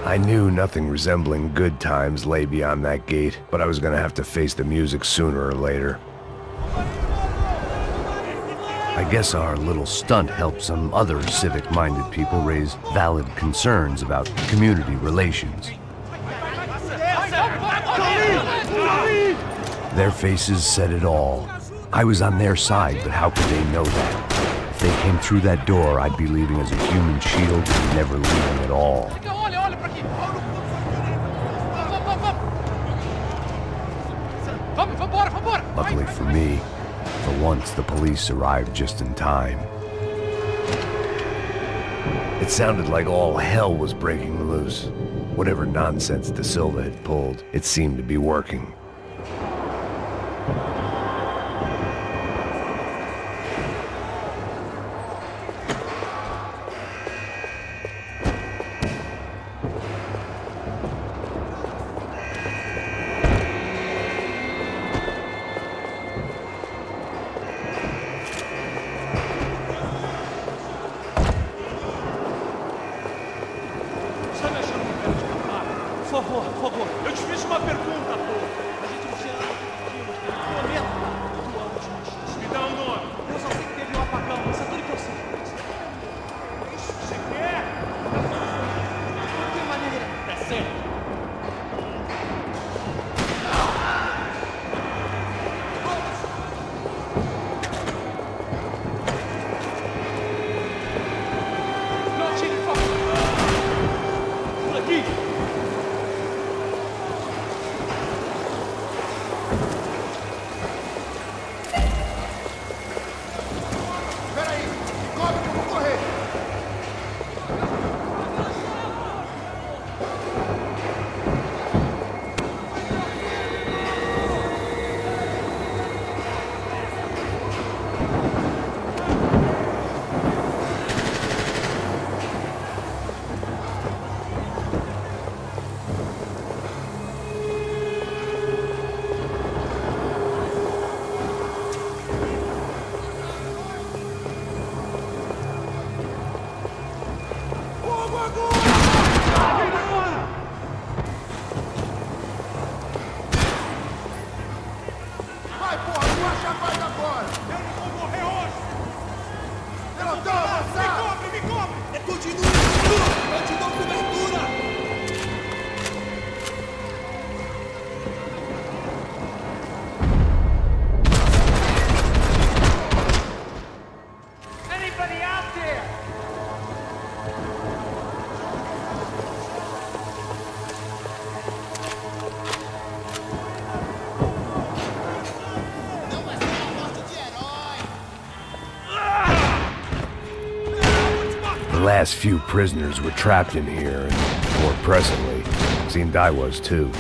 I knew nothing resembling good times lay beyond that gate, but I was gonna have to face the music sooner or later. I guess our little stunt helped some other civic-minded people raise valid concerns about community relations. Their faces said it all. I was on their side, but how could they know that? If they came through that door, I'd be leaving as a human shield and never leaving at all. Luckily for me, for once the police arrived just in time. It sounded like all hell was breaking loose. Whatever nonsense De Silva had pulled, it seemed to be working. Por favor, eu te fiz uma pergunta, pô. A gente não tinha momento da tua última chance. Me dá um nome. Eu só sei que teve um apagão, isso é tudo que eu sei. Isso que você quer? De que maneira? É sério. Não tire foco. Por aqui. The last few prisoners were trapped in here, and more presently, it seemed I was too.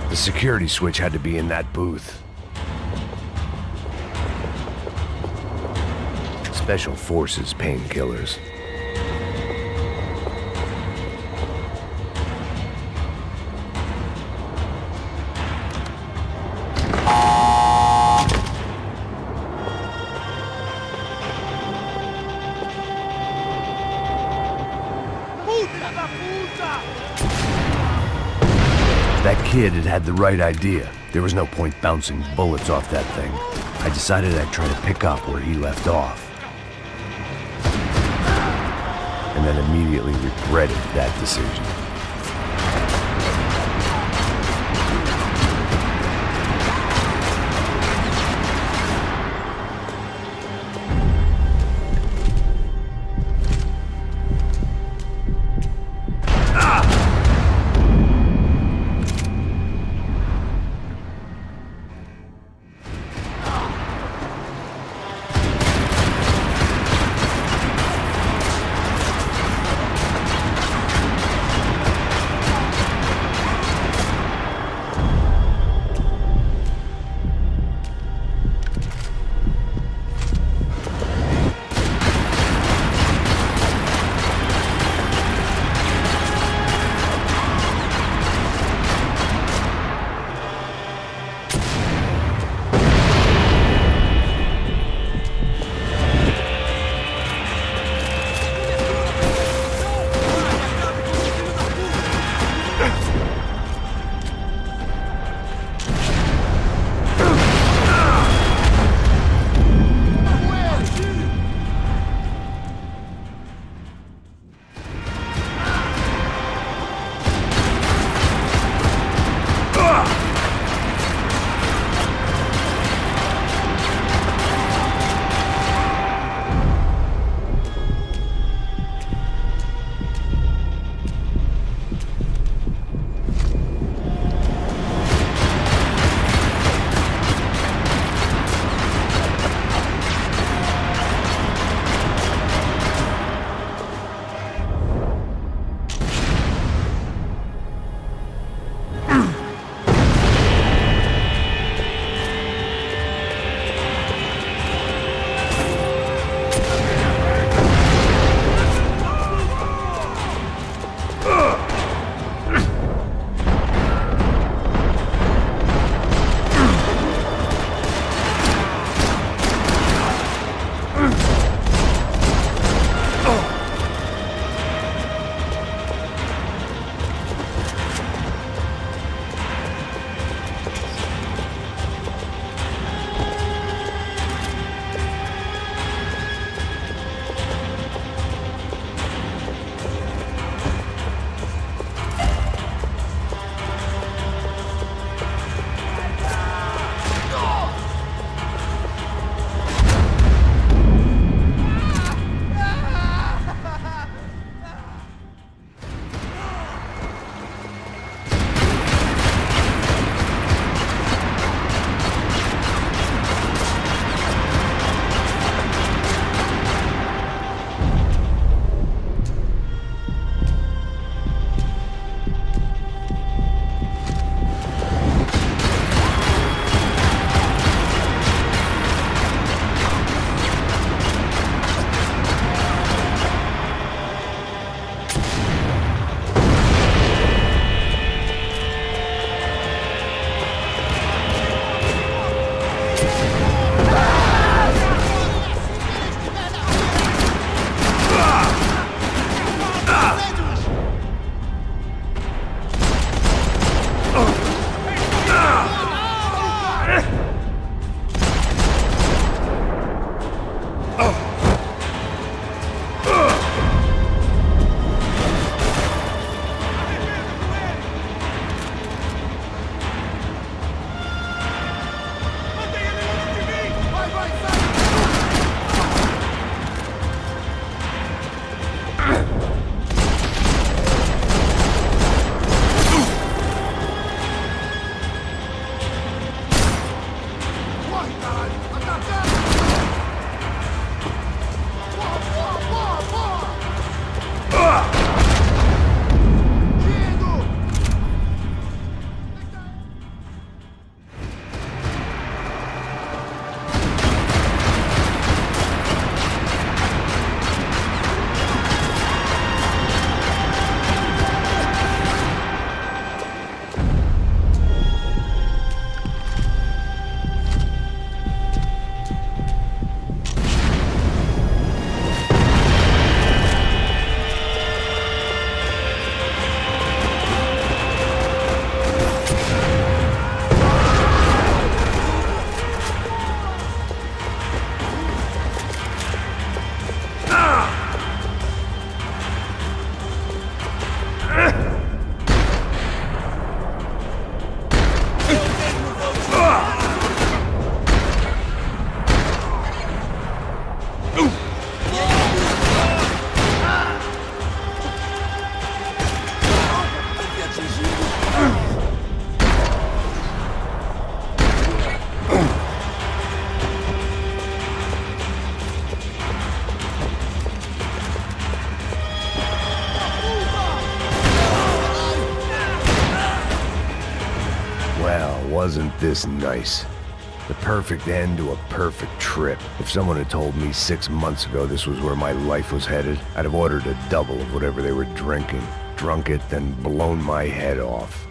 The security switch had to be in that booth. Special Forces painkillers. That kid had had the right idea. There was no point bouncing bullets off that thing. I decided I'd try to pick up where he left off. And then immediately regretted that decision. wasn't this nice. The perfect end to a perfect trip. If someone had told me 6 months ago this was where my life was headed, I'd have ordered a double of whatever they were drinking, drunk it, then blown my head off.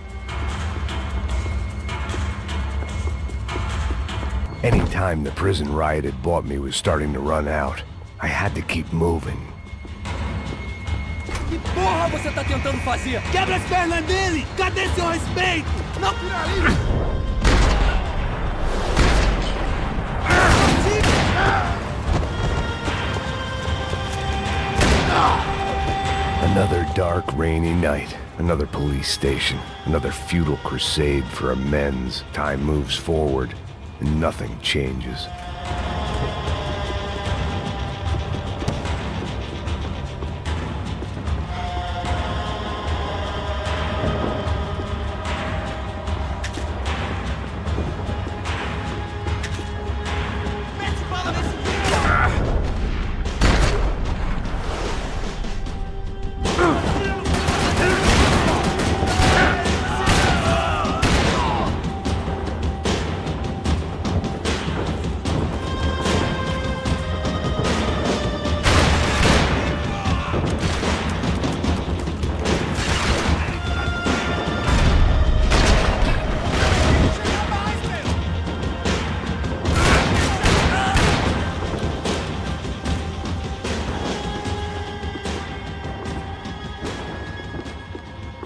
Any time the prison riot had bought me was starting to run out. I had to keep moving. Que porra você tá tentando fazer? Quebra as pernas dele! Cadê seu respeito? Não por aí! Another dark, rainy night. Another police station. Another futile crusade for amends. Time moves forward, and nothing changes.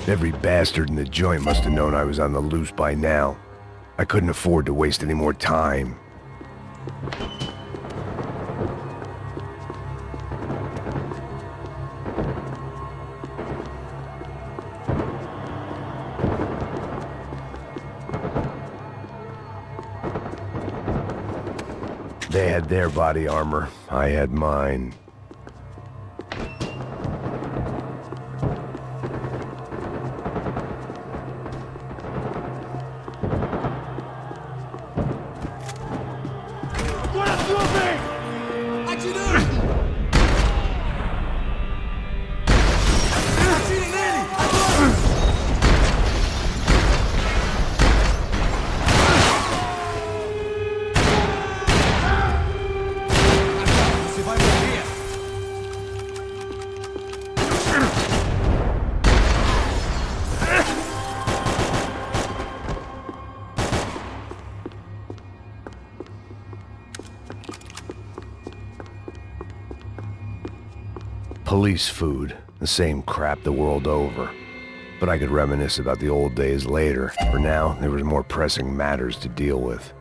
Every bastard in the joint must have known I was on the loose by now. I couldn't afford to waste any more time. They had their body armor. I had mine. Police food, the same crap the world over. But I could reminisce about the old days later. For now, there was more pressing matters to deal with.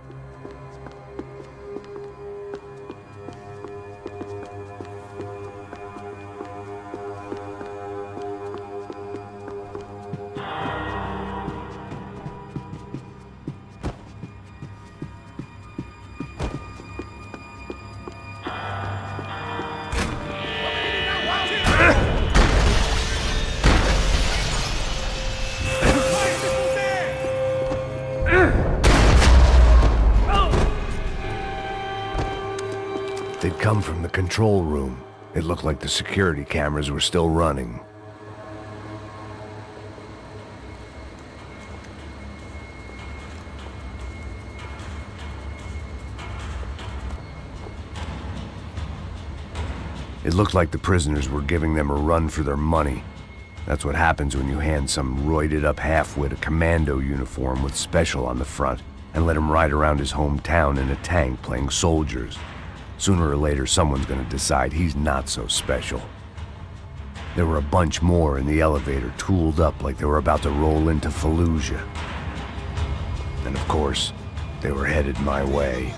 They'd come from the control room. It looked like the security cameras were still running. It looked like the prisoners were giving them a run for their money. That's what happens when you hand some roided-up halfwit a commando uniform with special on the front and let him ride around his hometown in a tank playing soldiers. Sooner or later, someone's gonna decide he's not so special. There were a bunch more in the elevator, tooled up like they were about to roll into Fallujah. And of course, they were headed my way.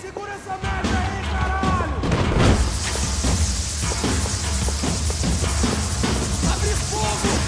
Segura essa merda aí, caralho! Abre fogo!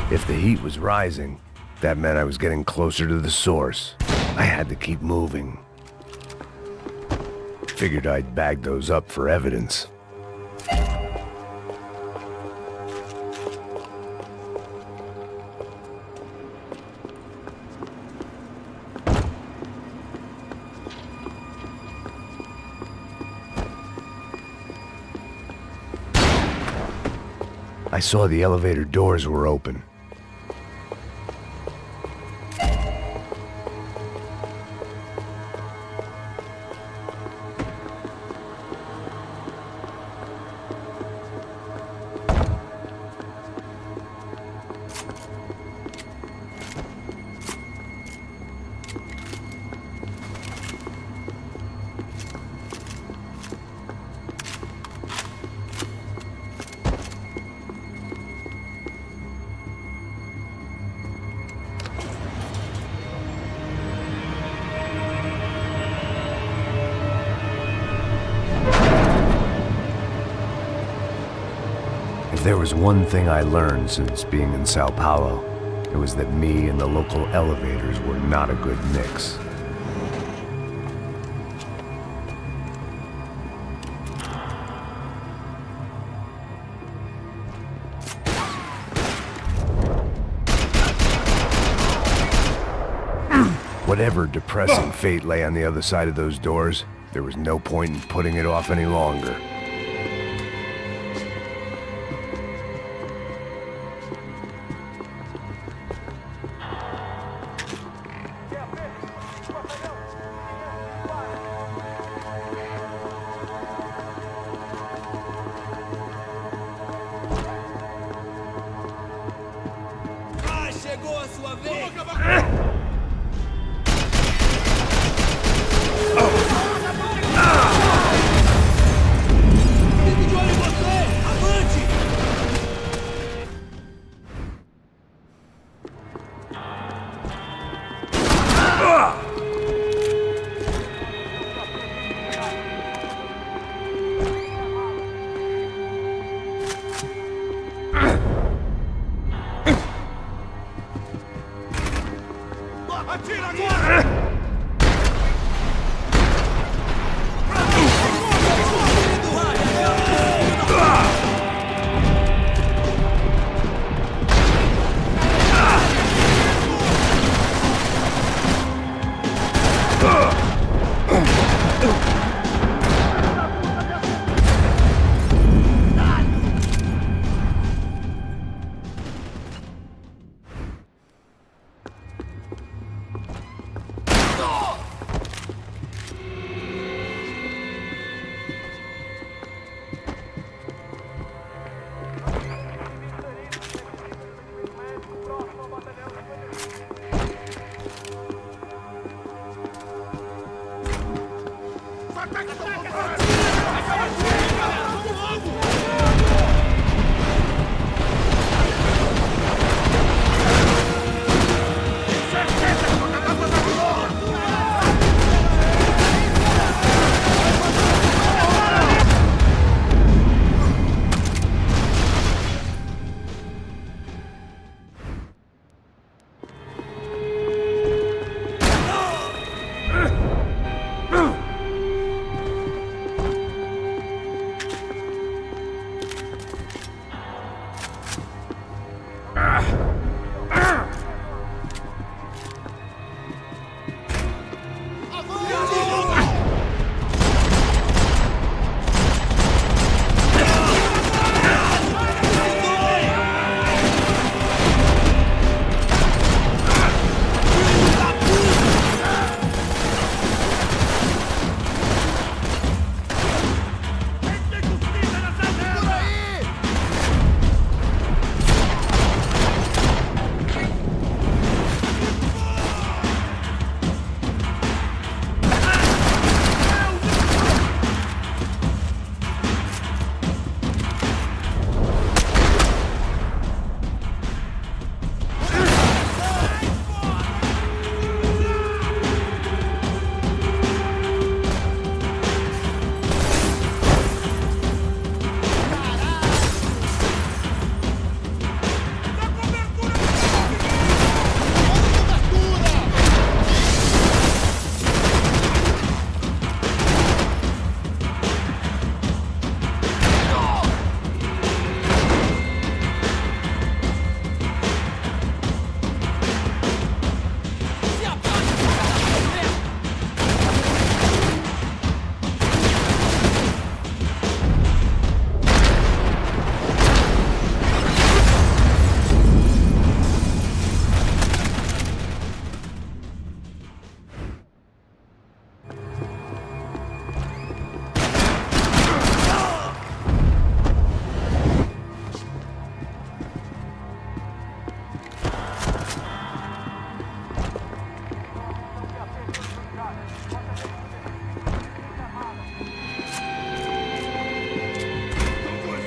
If the heat was rising, that meant I was getting closer to the source. I had to keep moving. Figured I'd bag those up for evidence. I saw the elevator doors were open. If there was one thing I learned since being in Sao Paulo, it was that me and the local elevators were not a good mix. Whatever depressing fate lay on the other side of those doors, there was no point in putting it off any longer. Chegou a sua vez! Fique de olho em você! Avante! Atira agora!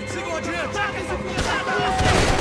Sigam adiante! Taca esse filho da puta!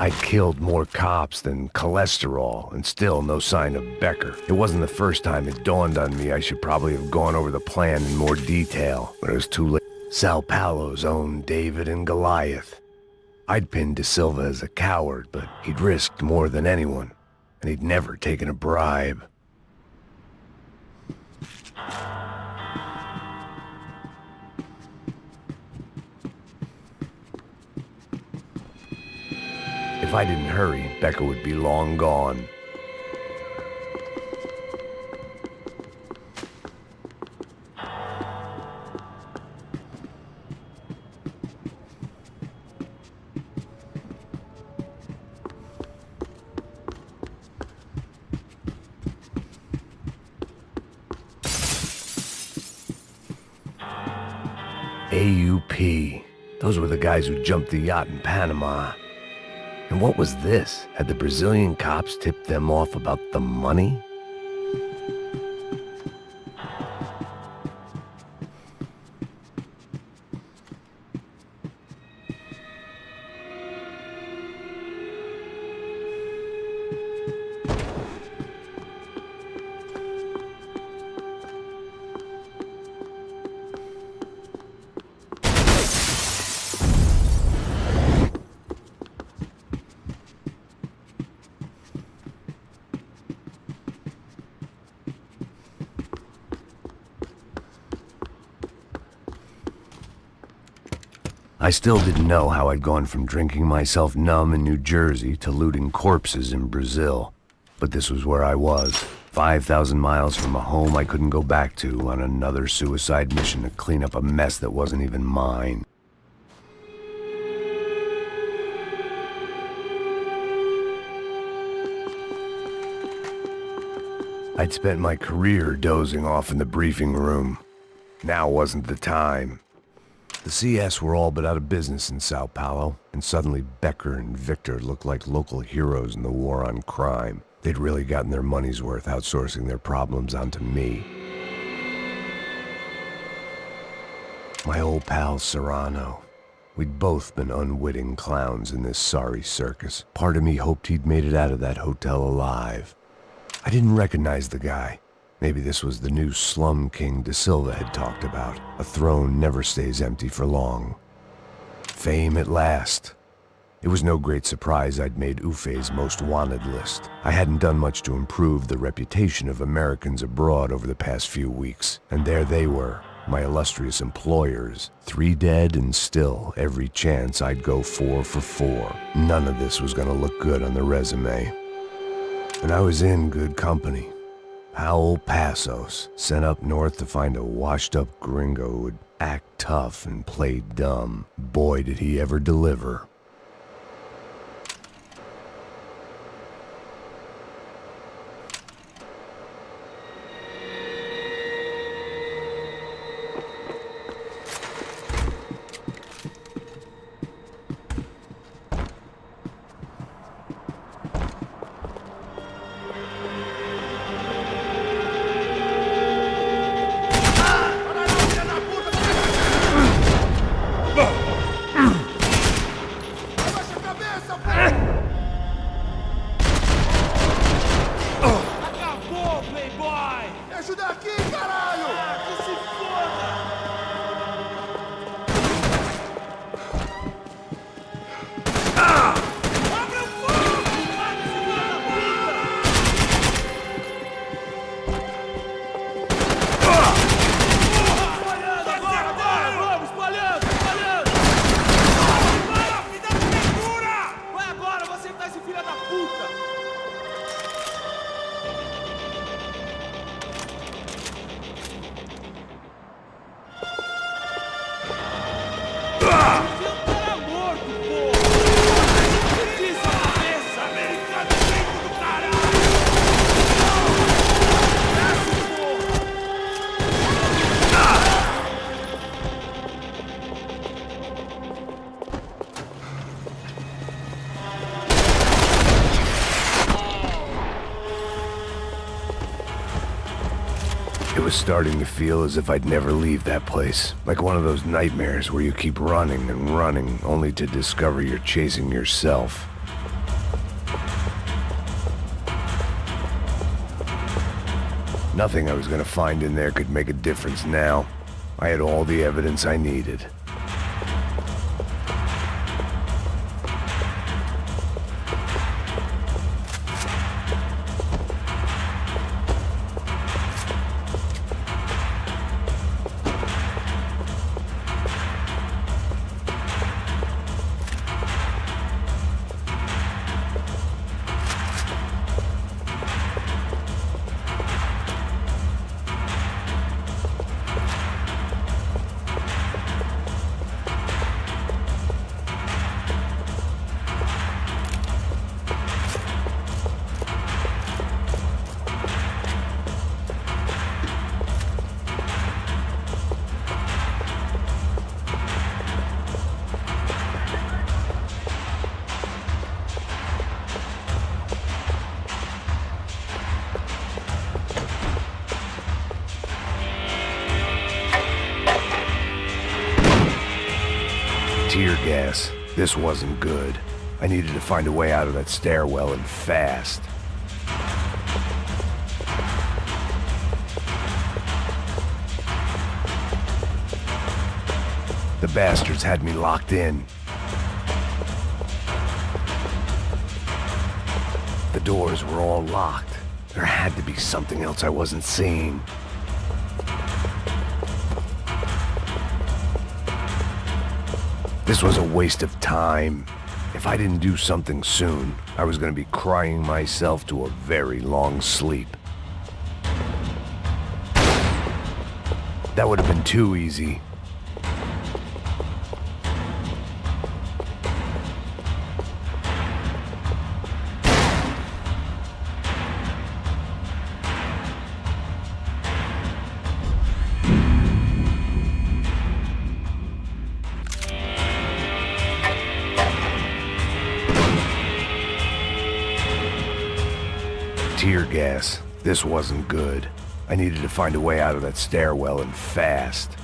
I killed more cops than cholesterol, and still no sign of Becker. It wasn't the first time it dawned on me I should probably have gone over the plan in more detail, but it was too late. Sao Paulo's own David and Goliath. I'd pinned De Silva as a coward, but he'd risked more than anyone, and he'd never taken a bribe. If I didn't hurry, Becker would be long gone. AUP. Those were the guys who jumped the yacht in Panama. And what was this? Had the Brazilian cops tipped them off about the money? I still didn't know how I'd gone from drinking myself numb in New Jersey to looting corpses in Brazil. But this was where I was, 5,000 miles from a home I couldn't go back to, on another suicide mission to clean up a mess that wasn't even mine. I'd spent my career dozing off in the briefing room. Now wasn't the time. The CS were all but out of business in Sao Paulo, and suddenly Becker and Victor looked like local heroes in the war on crime. They'd really gotten their money's worth outsourcing their problems onto me. My old pal Serrano. We'd both been unwitting clowns in this sorry circus. Part of me hoped he'd made it out of that hotel alive. I didn't recognize the guy. Maybe this was the new slum king De Silva had talked about. A throne never stays empty for long. Fame at last. It was no great surprise I'd made Ufe's most wanted list. I hadn't done much to improve the reputation of Americans abroad over the past few weeks, and there they were, my illustrious employers. 3 dead and still every chance I'd go 4 for 4. None of this was gonna look good on the resume. And I was in good company. Howell Passos, sent up north to find a washed-up gringo who would act tough and play dumb. Boy, did he ever deliver. Acabou, playboy! Me ajuda aqui, caralho! Que se foda! Abre o fogo! Vai, filha da puta! Espalhando agora, vai! Vamos, espalhando, espalhando! Vai, me dá abertura! Vai agora, você tá esse filho da puta! Seu cara morto, porra! Que isso, cabeça! Americano dentro do caralho! Desce, porra! It was starting to feel as if I'd never leave that place. Like one of those nightmares where you keep running and running, only to discover you're chasing yourself. Nothing I was gonna find in there could make a difference now. I had all the evidence I needed. Tear gas. This wasn't good. I needed to find a way out of that stairwell and fast. The bastards had me locked in. The doors were all locked. There had to be something else I wasn't seeing. This was a waste of time. If I didn't do something soon, I was going to be crying myself to a very long sleep. That would have been too easy. Tear gas. This wasn't good. I needed to find a way out of that stairwell and fast.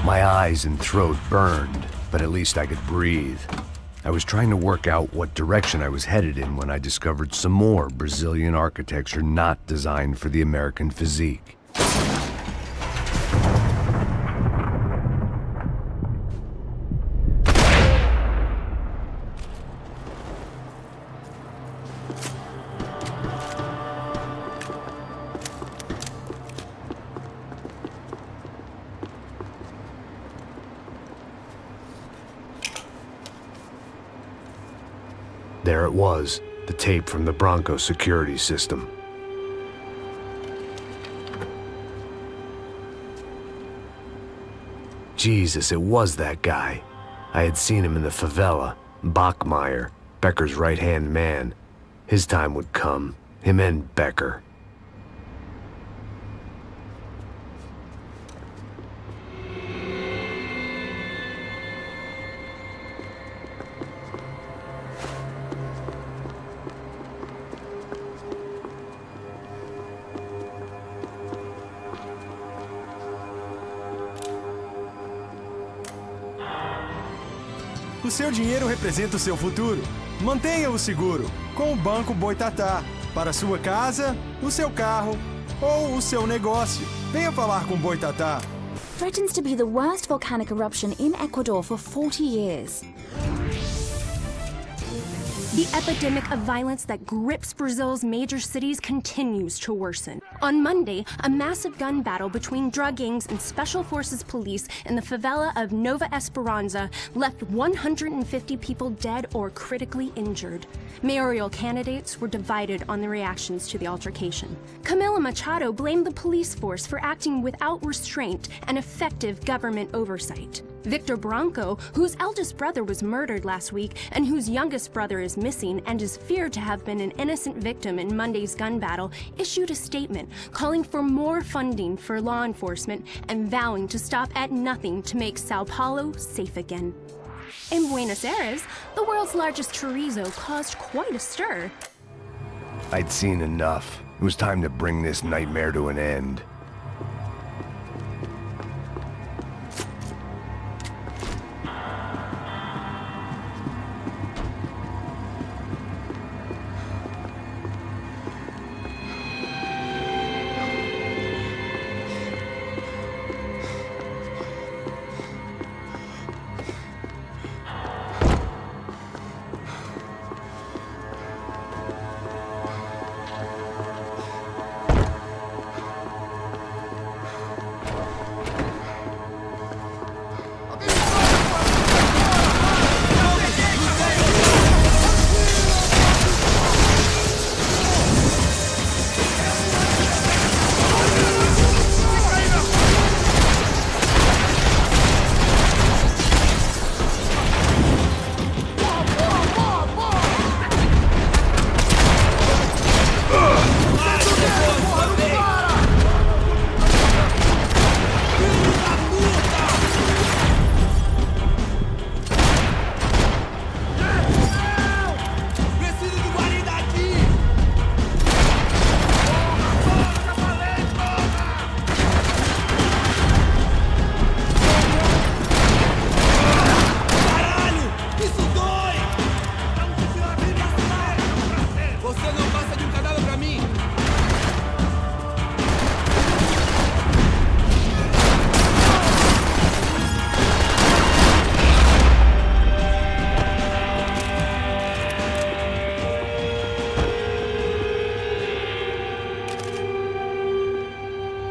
My eyes and throat burned, but at least I could breathe. I was trying to work out what direction I was headed in when I discovered some more Brazilian architecture not designed for the American physique. There it was, the tape from the Bronco security system. Jesus, it was that guy. I had seen him in the favela. Bachmeyer, Becker's right-hand man. His time would come. Him and Becker. O seu dinheiro representa o seu futuro. Mantenha-o seguro com o Banco Boitatá. Para a sua casa, o seu carro ou o seu negócio. Venha falar com o Boitatá. Threatens to be the worst volcanic eruption in Ecuador for 40 years. The epidemic of violence that grips Brazil's major cities continues to worsen. On Monday, a massive gun battle between drug gangs and special forces police in the favela of Nova Esperanza left 150 people dead or critically injured. Mayoral candidates were divided on the reactions to the altercation. Camila Machado blamed the police force for acting without restraint and effective government oversight. Victor Bronco, whose eldest brother was murdered last week and whose youngest brother is missing and is feared to have been an innocent victim in Monday's gun battle, issued a statement calling for more funding for law enforcement and vowing to stop at nothing to make Sao Paulo safe again. In Buenos Aires, the world's largest chorizo caused quite a stir. I'd seen enough. It was time to bring this nightmare to an end.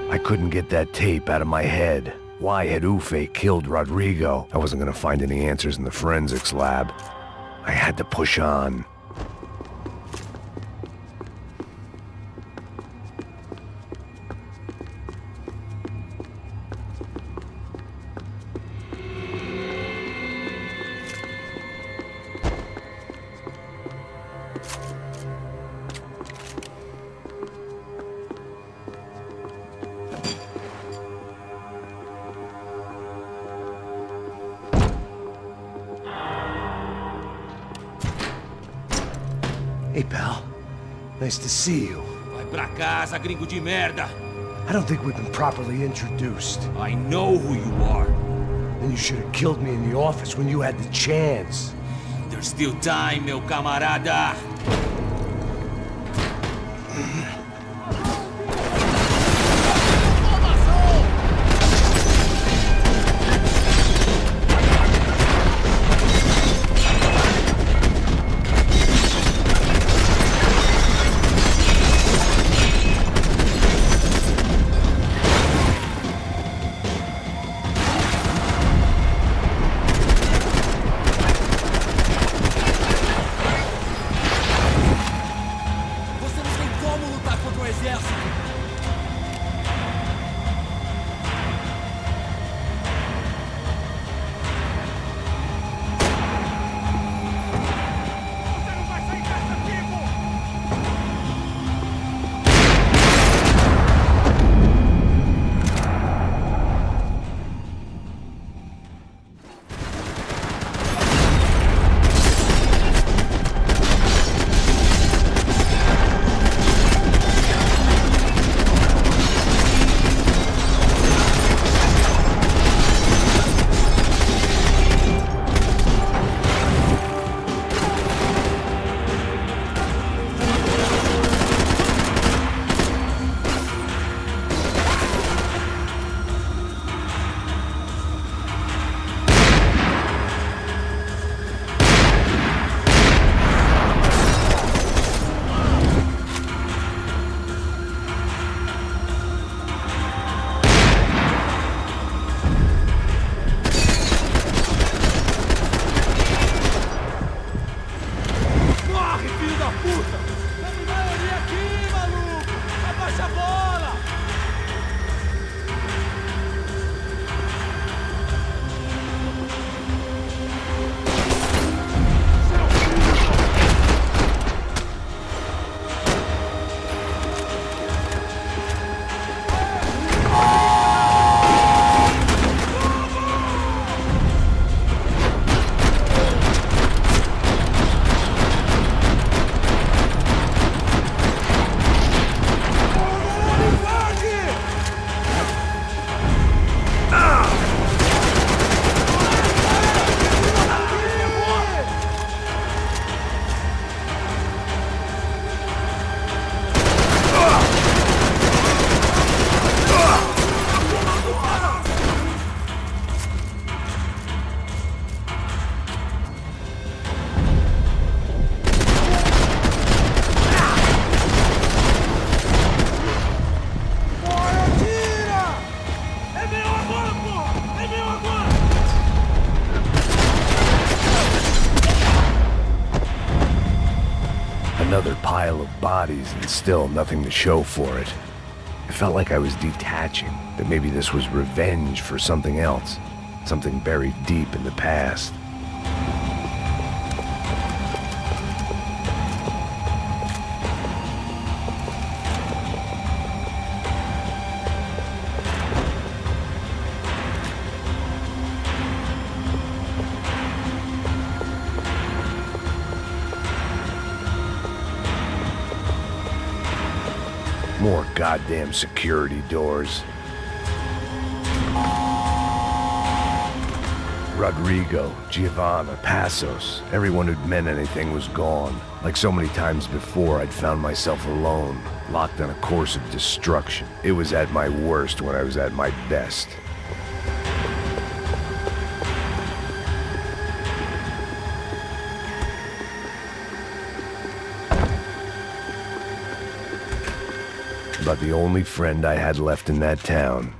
I couldn't get that tape out of my head. Why had Ufe killed Rodrigo? I wasn't gonna find any answers in the forensics lab. I had to push on. Hey, pal. Nice to see you. Vai pra casa, gringo de merda. I don't think we've been properly introduced. I know who you are. And you should have killed me in the office when you had the chance. There's still time, meu camarada. pile of bodies and still nothing to show for it. It felt like I was detaching, that maybe this was revenge for something else, something buried deep in the past. More goddamn security doors. Rodrigo, Giovanna, Passos, everyone who'd meant anything was gone. Like so many times before, I'd found myself alone, locked on a course of destruction. It was at my worst when I was at my best. About the only friend I had left in that town.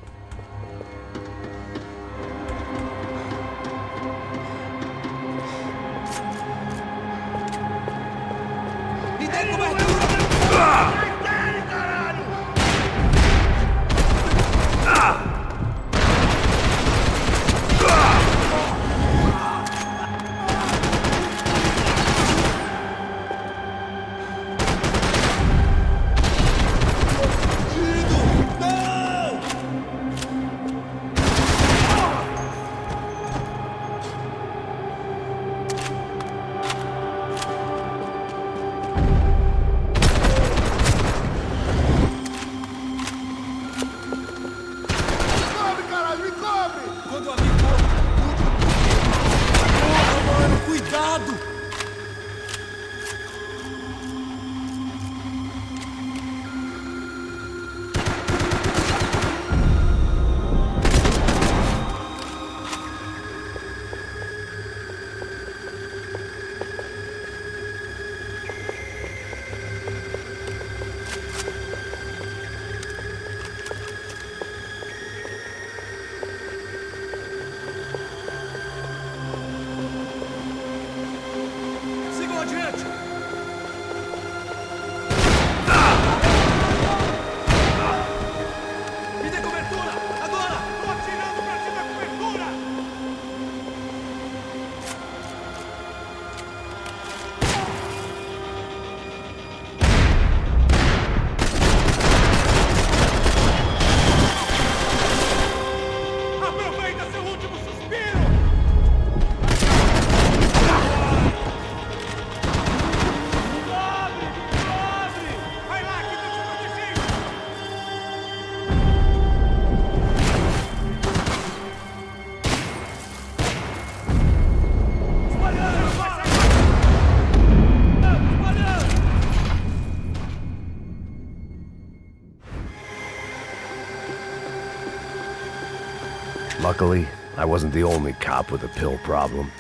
Luckily, I wasn't the only cop with a pill problem.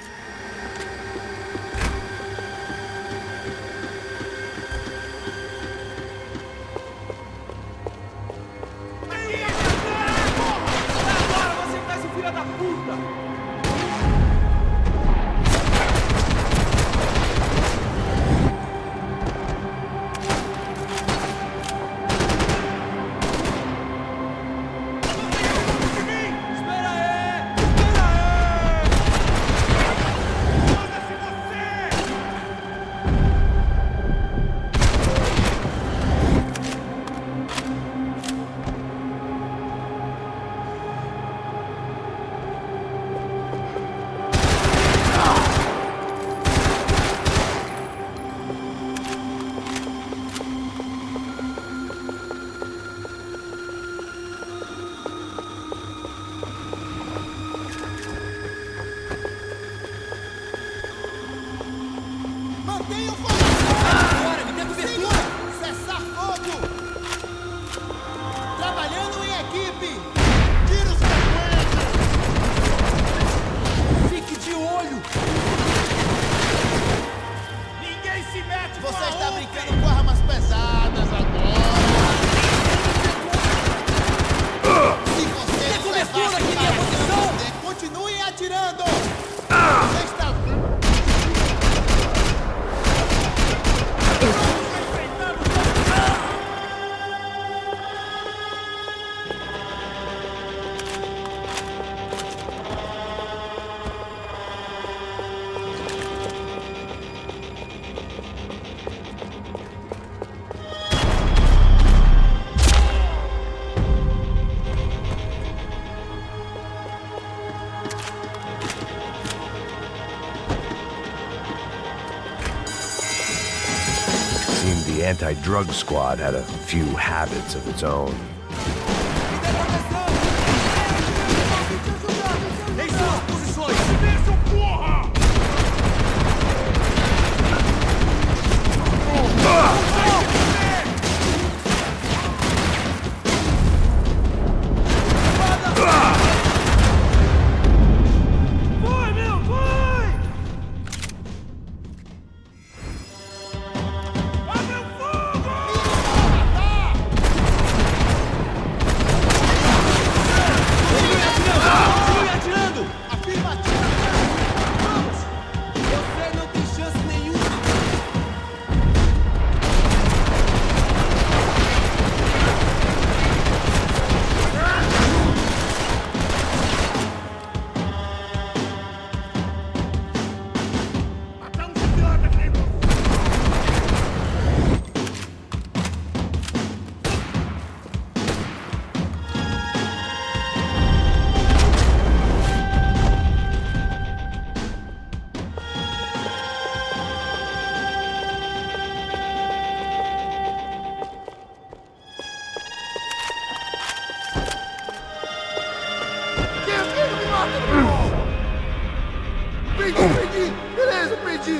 the anti-drug squad had a few habits of its own. Em suas posições! Silêncio, porra! Vai, meu, vai! Vai, meu fogo! Continue atirando! Afirmativo! Vamos! Você não tem chance nenhuma! Até um gigante aqui! Quem não me mata, não? Perdi! Beleza, perdi!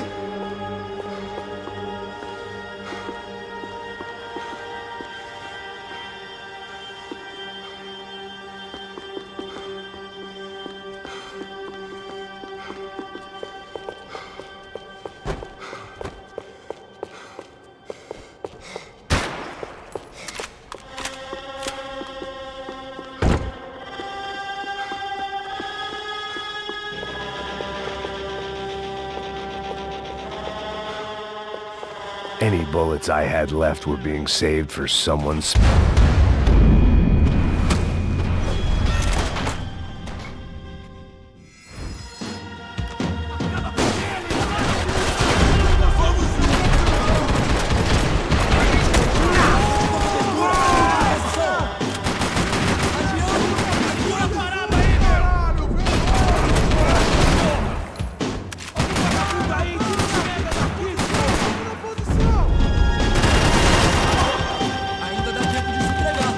Any bullets I had left were being saved for someone's... Ainda dá tempo de se entregar!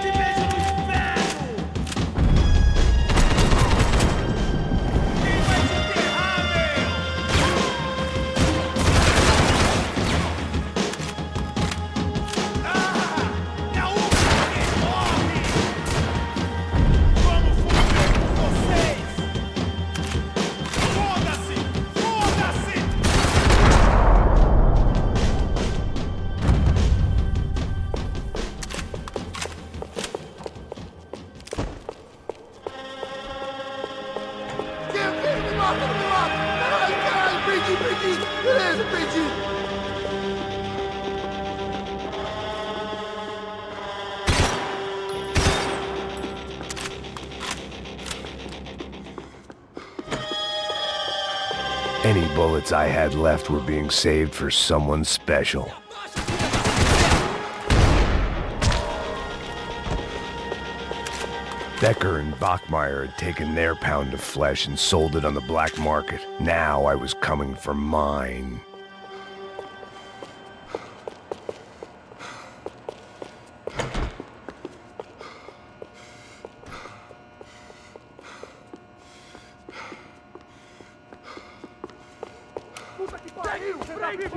Te vejo no inferno! Quem vai te enterrar, meu? É uma que morre! Vamos foder com vocês! Foda-se! Foda-se! Quem não me mata, não me mata! Caralho, perdi! Beleza, perdi! Any bullets I had left were being saved for someone special. Becker and Bachmeyer had taken their pound of flesh and sold it on the black market. Now I was coming for mine. Puta que pariu! Pega ele!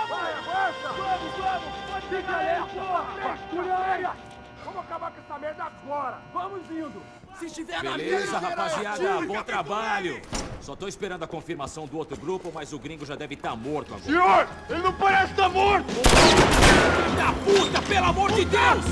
Vai, avança! Vamos! Fica aí, porra! Vamos acabar com essa merda agora! Vamos indo! Se estiver na Beleza, mira, rapaziada, bom trabalho. Só tô esperando a confirmação do outro grupo, mas o gringo já deve estar morto agora. Senhor! Ele não parece estar morto! Filho da puta, pelo amor de Deus!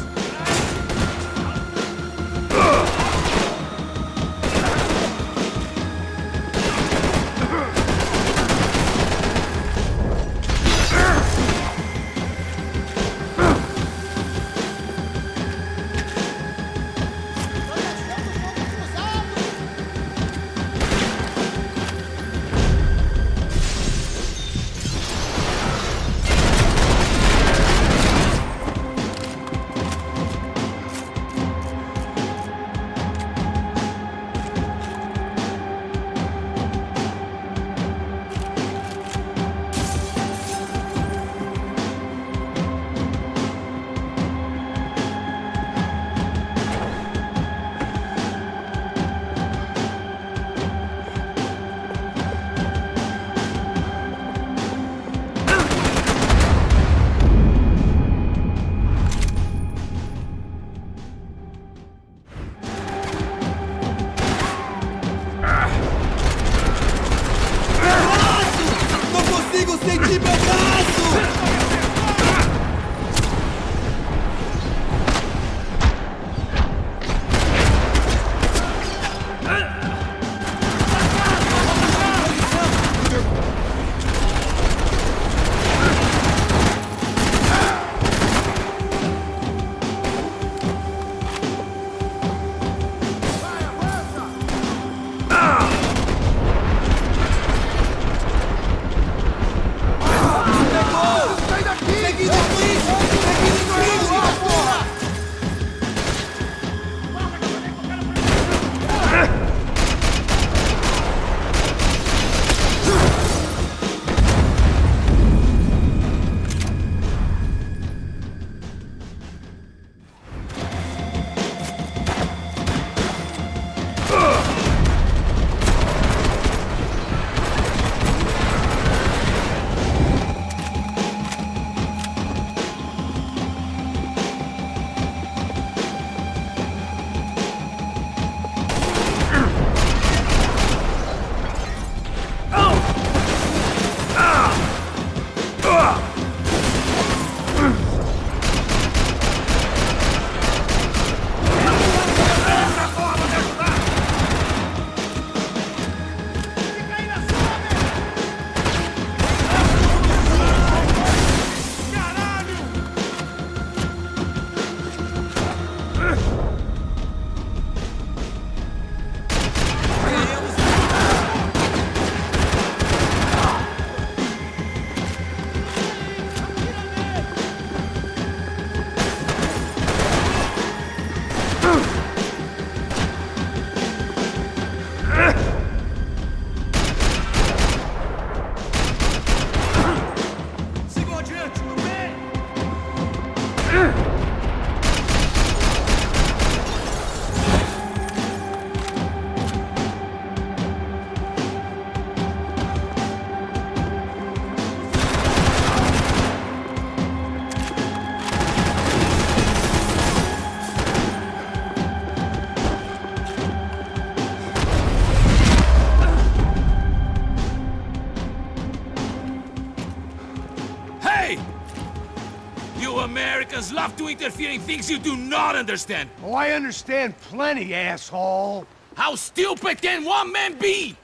Americans love to interfere in things you do not understand. Oh, I understand plenty, asshole. How stupid can one man be?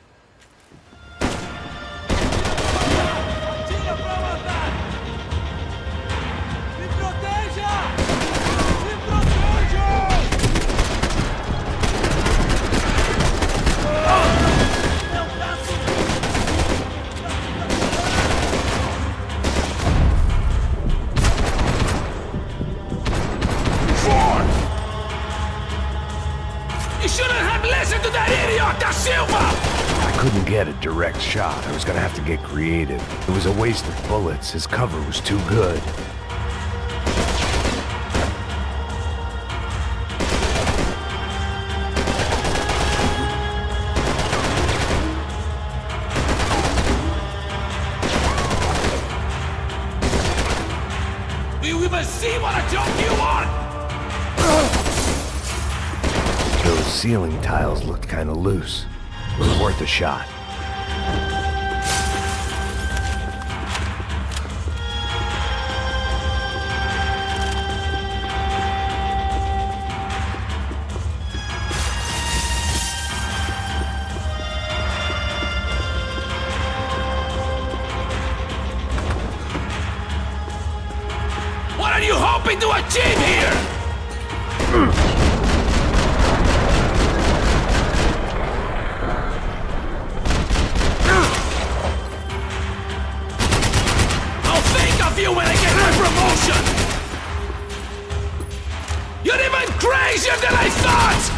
Tira pra matar! Me proteja! Me protejam! Meu braço! You shouldn't have listened to that idiot, Da Silva! I couldn't get a direct shot. I was gonna have to get creative. It was a waste of bullets. His cover was too good. Do you even see what a joke you are? Those ceiling tiles looked kinda loose. It was worth a shot. What are you hoping to achieve here? I'll think of you when I get my promotion! You're even crazier than I thought!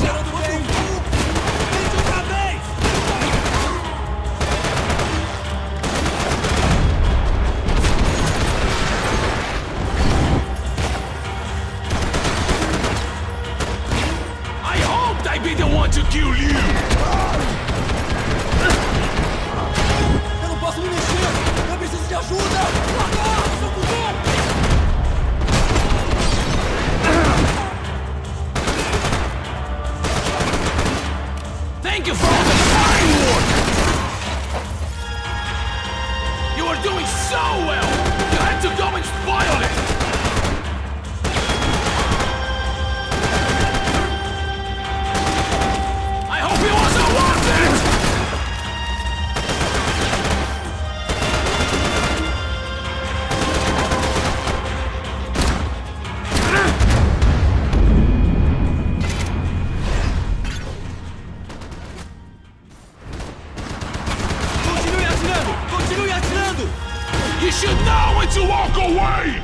Cheirando bem! Vem de outra vez! to kill you! Eu não posso me mexer! Eu preciso de ajuda! Agarra, seu cuzão! Thank you for all the fine work! You are doing so well! You had to go and spoil it! I hope it wasn't worth it! Continue atirando! Continue atirando! You should know when to walk away!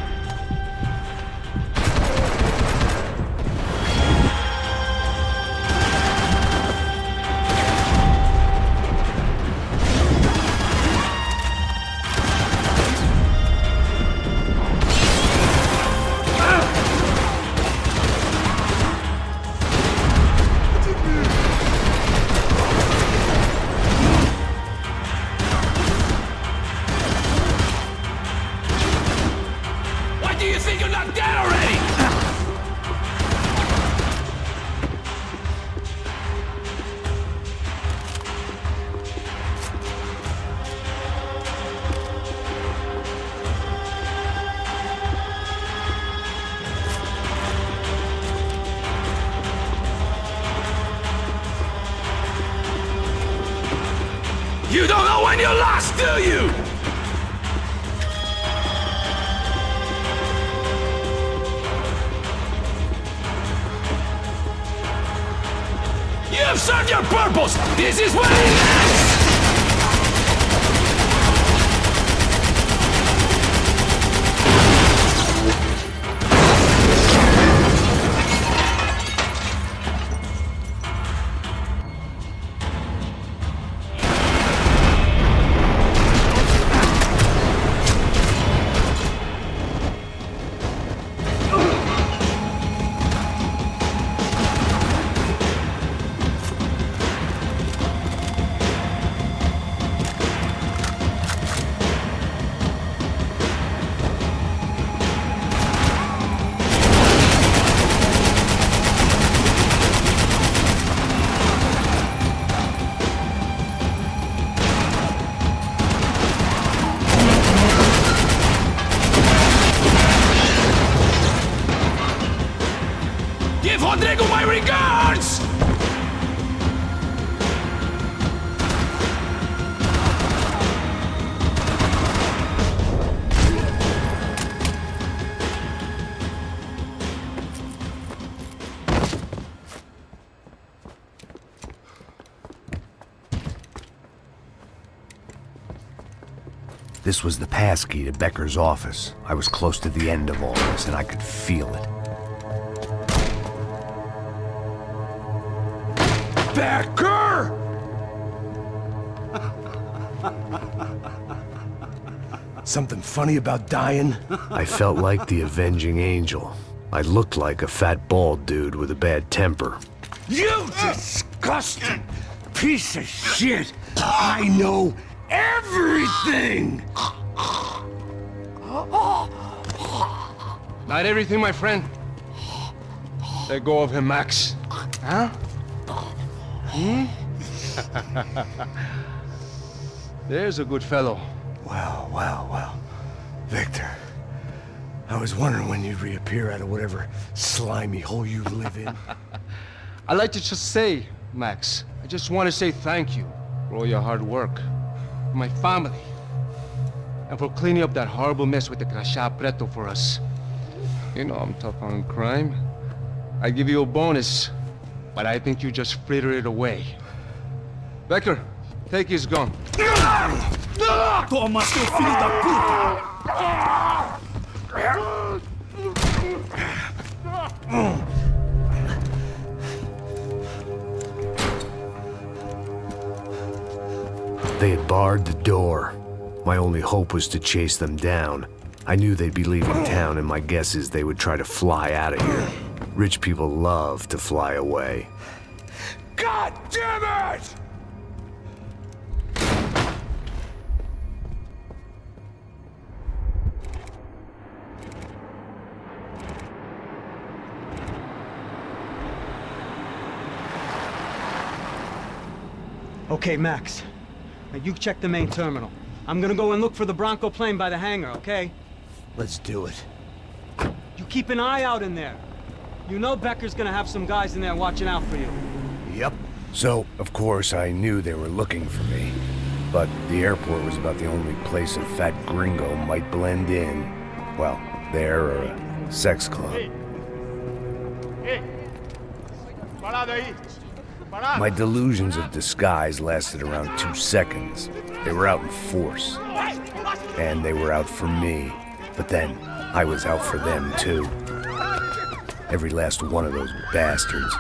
Why do you think you're not dead already? You don't know when you're lost, do you? You have served your purpose! This is where it ends! Give Rodrigo my regards! This was the passkey to Becker's office. I was close to the end of all this, and I could feel it. Becker! Something funny about dying? I felt like the avenging angel. I looked like a fat bald dude with a bad temper. You disgusting piece of shit! I know everything! Not everything, my friend. Let go of him, Max. Huh? There's a good fellow. Well, well, well. Victor, I was wondering when you'd reappear out of whatever slimy hole you live in. I'd like to just say, Max, I just want to say thank you for all your hard work, for my family, and for cleaning up that horrible mess with the Crachá Preto for us. You know I'm tough on crime. I give you a bonus, but I think you just fritter it away. Becker, take his gun. Toma, seu filho da puta! They had barred the door. My only hope was to chase them down. I knew they'd be leaving town, and my guess is they would try to fly out of here. Rich people love to fly away. God God damn it! Okay, Max. Now you check the main terminal. I'm gonna go and look for the Bronco plane by the hangar, okay? Let's do it. You keep an eye out in there. You know Becker's gonna have some guys in there watching out for you. Yep. So, of course, I knew they were looking for me. But the airport was about the only place a fat gringo might blend in. Well, there or a sex club. Parado aí! Parado! My delusions of disguise lasted around 2 seconds. They were out in force. And they were out for me. But then, I was out for them too. Every last one of those bastards.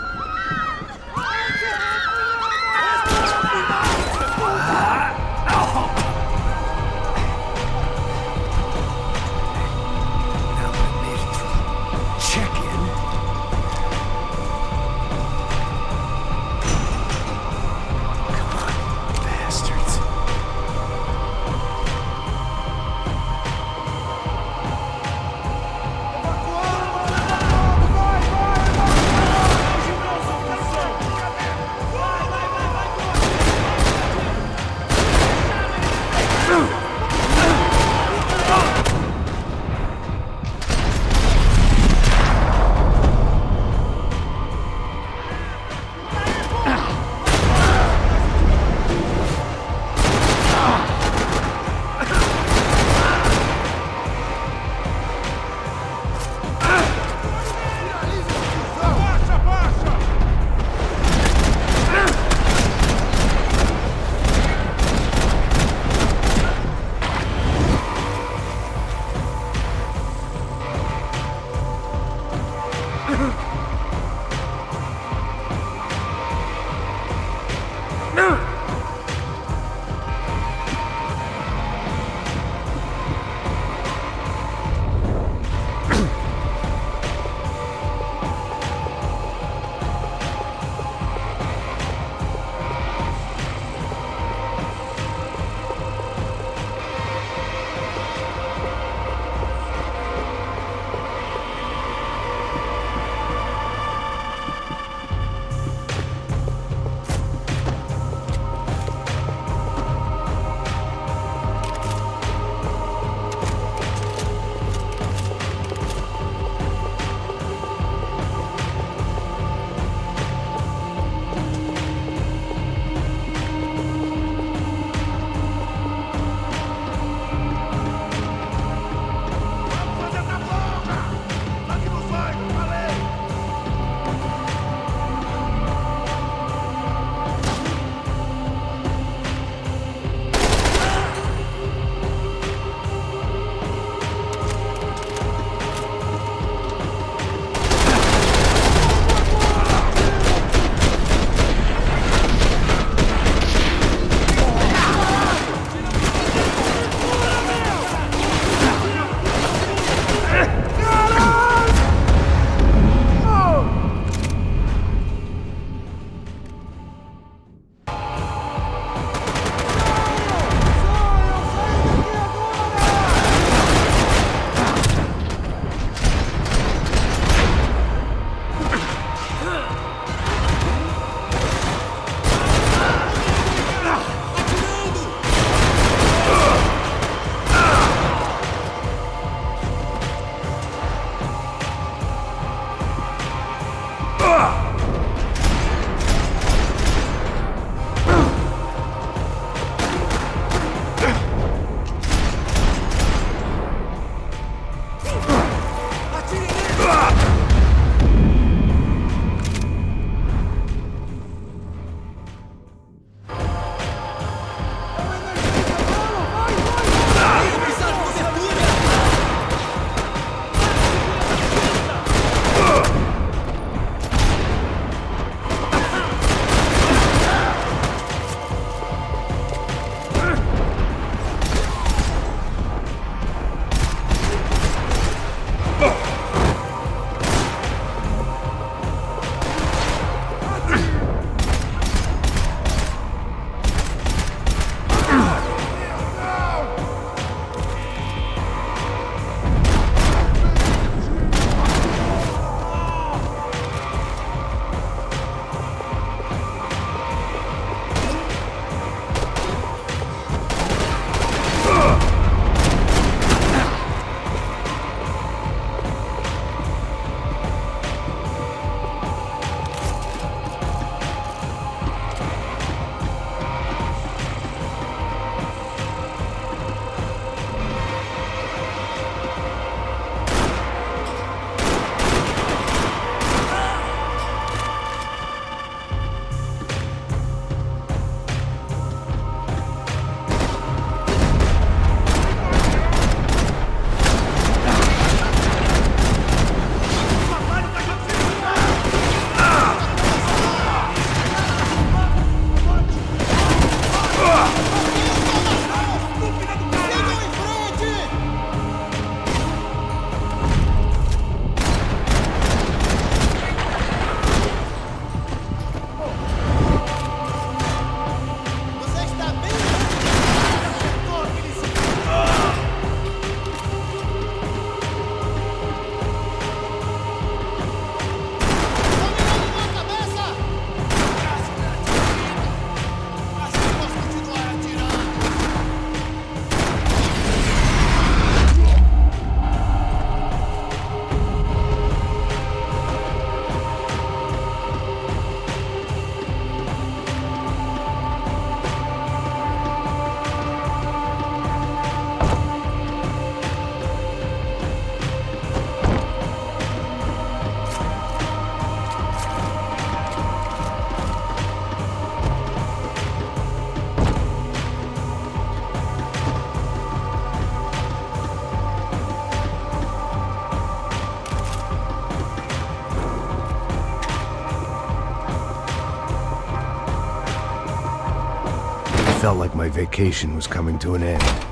felt like my vacation was coming to an end.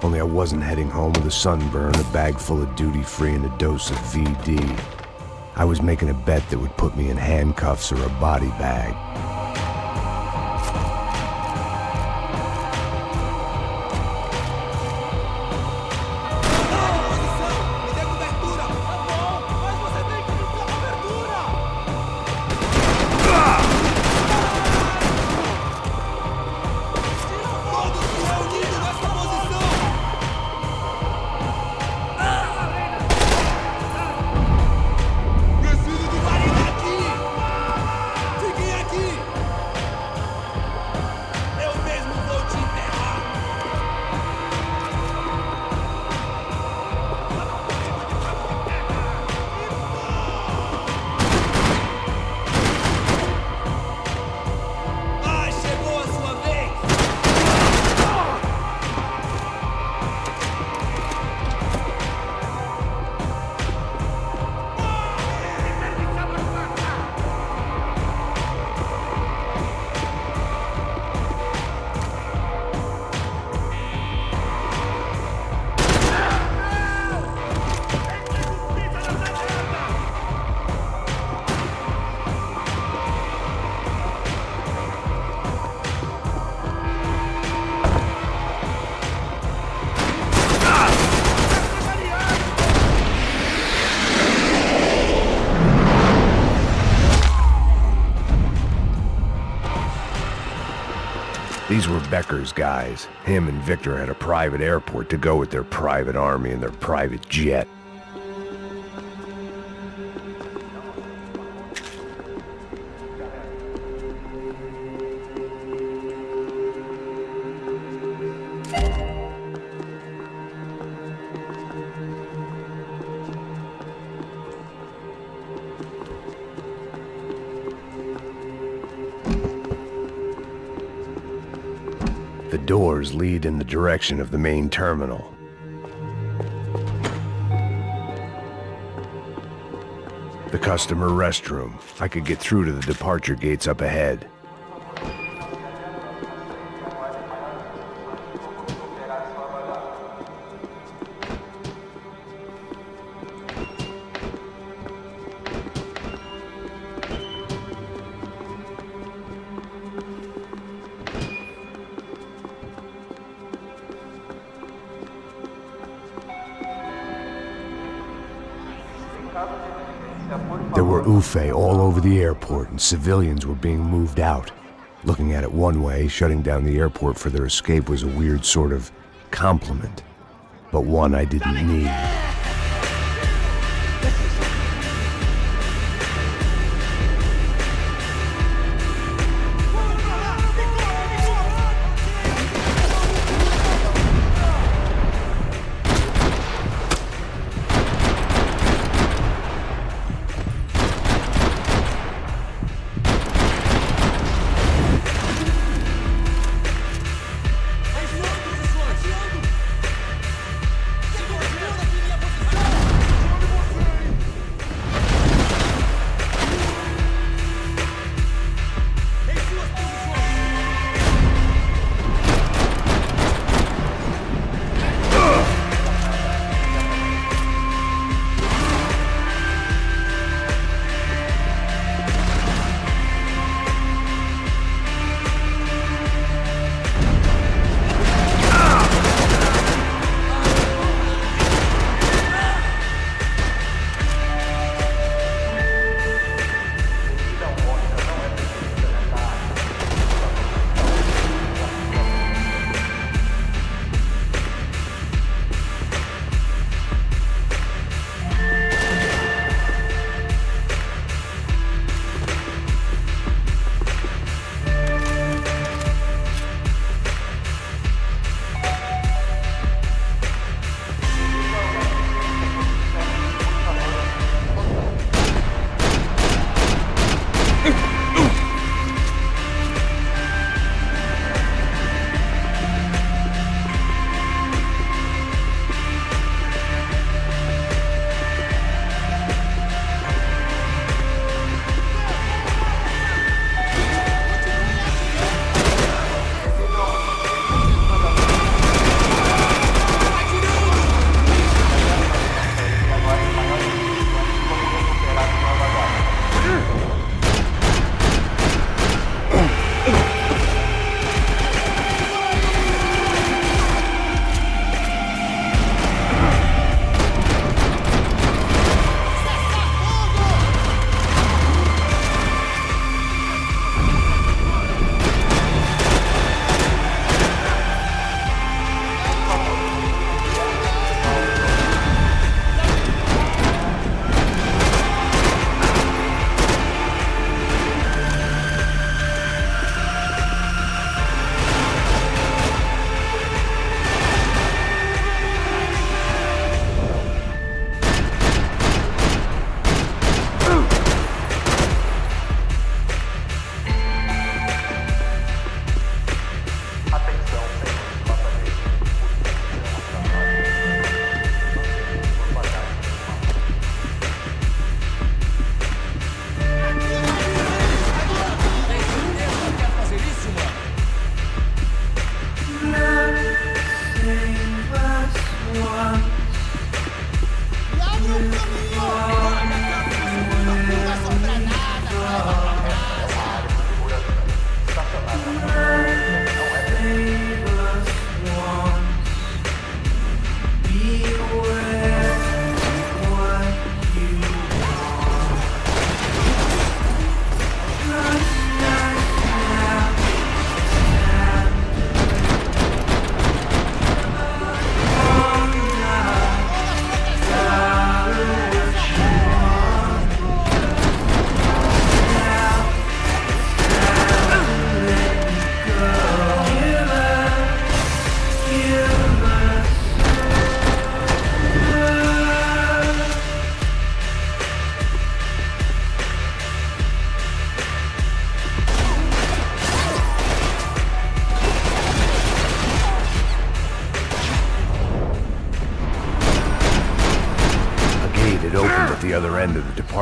Only I wasn't heading home with a sunburn, a bag full of duty-free, and a dose of VD. I was making a bet that would put me in handcuffs or a body bag. These were Becker's guys. Him and Victor had a private airport to go with their private army and their private jet. The doors lead in the direction of the main terminal. The customer restroom. I could get through to the departure gates up ahead. There were UFE all over the airport, and civilians were being moved out. Looking at it one way, shutting down the airport for their escape was a weird sort of compliment, but one I didn't need.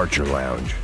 departure lounge.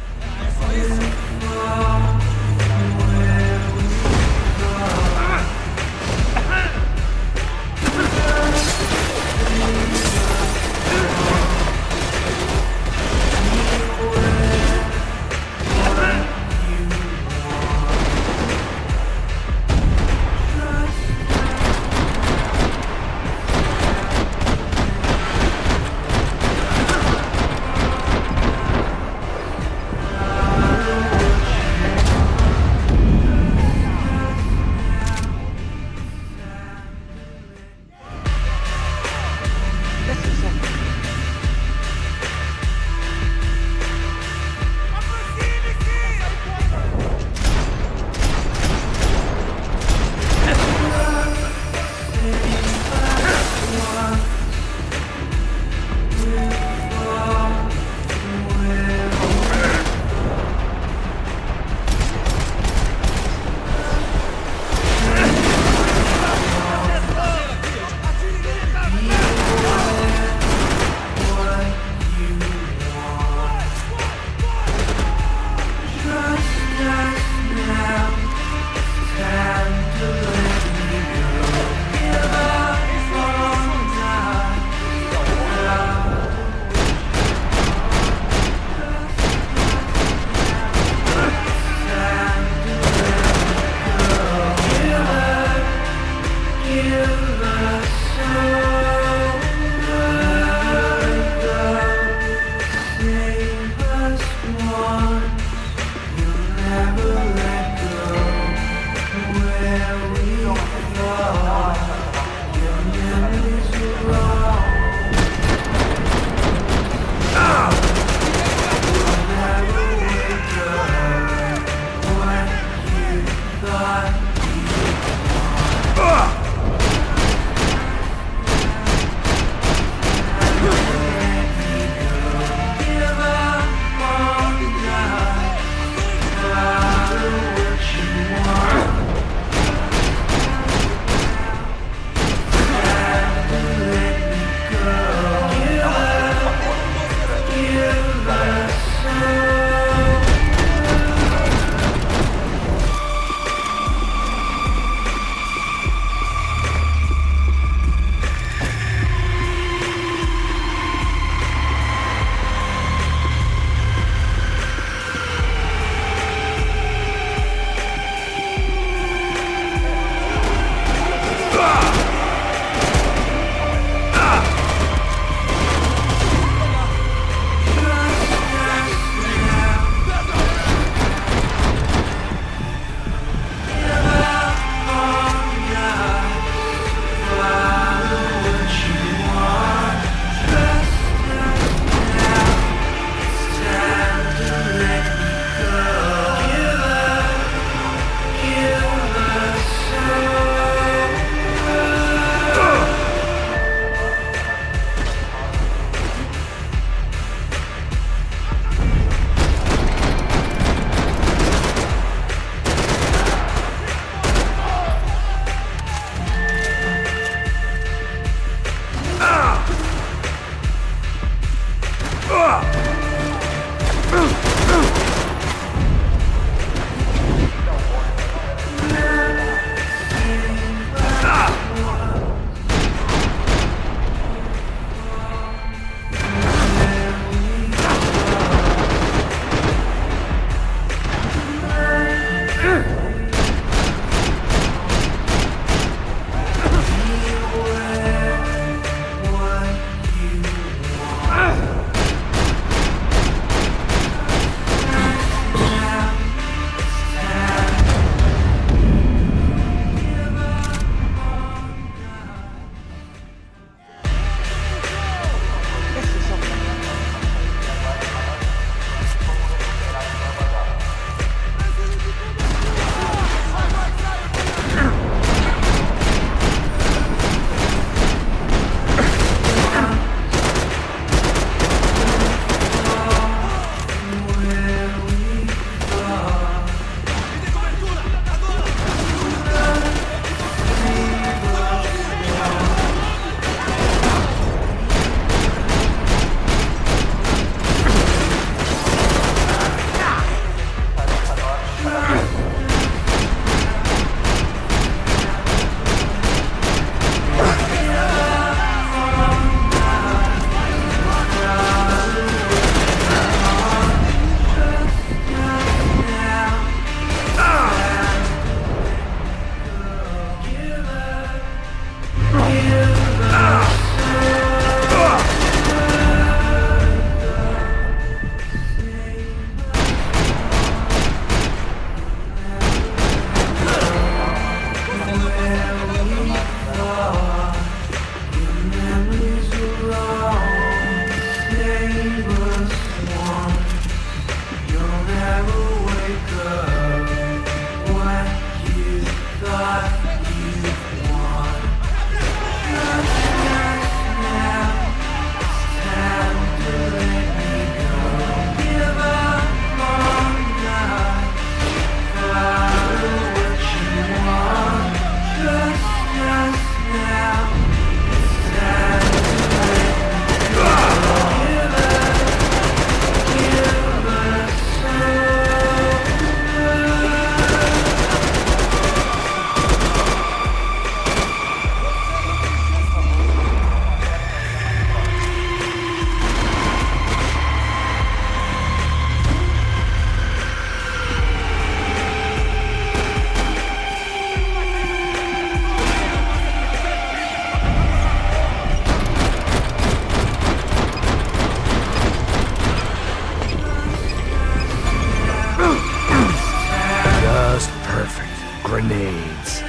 grenades.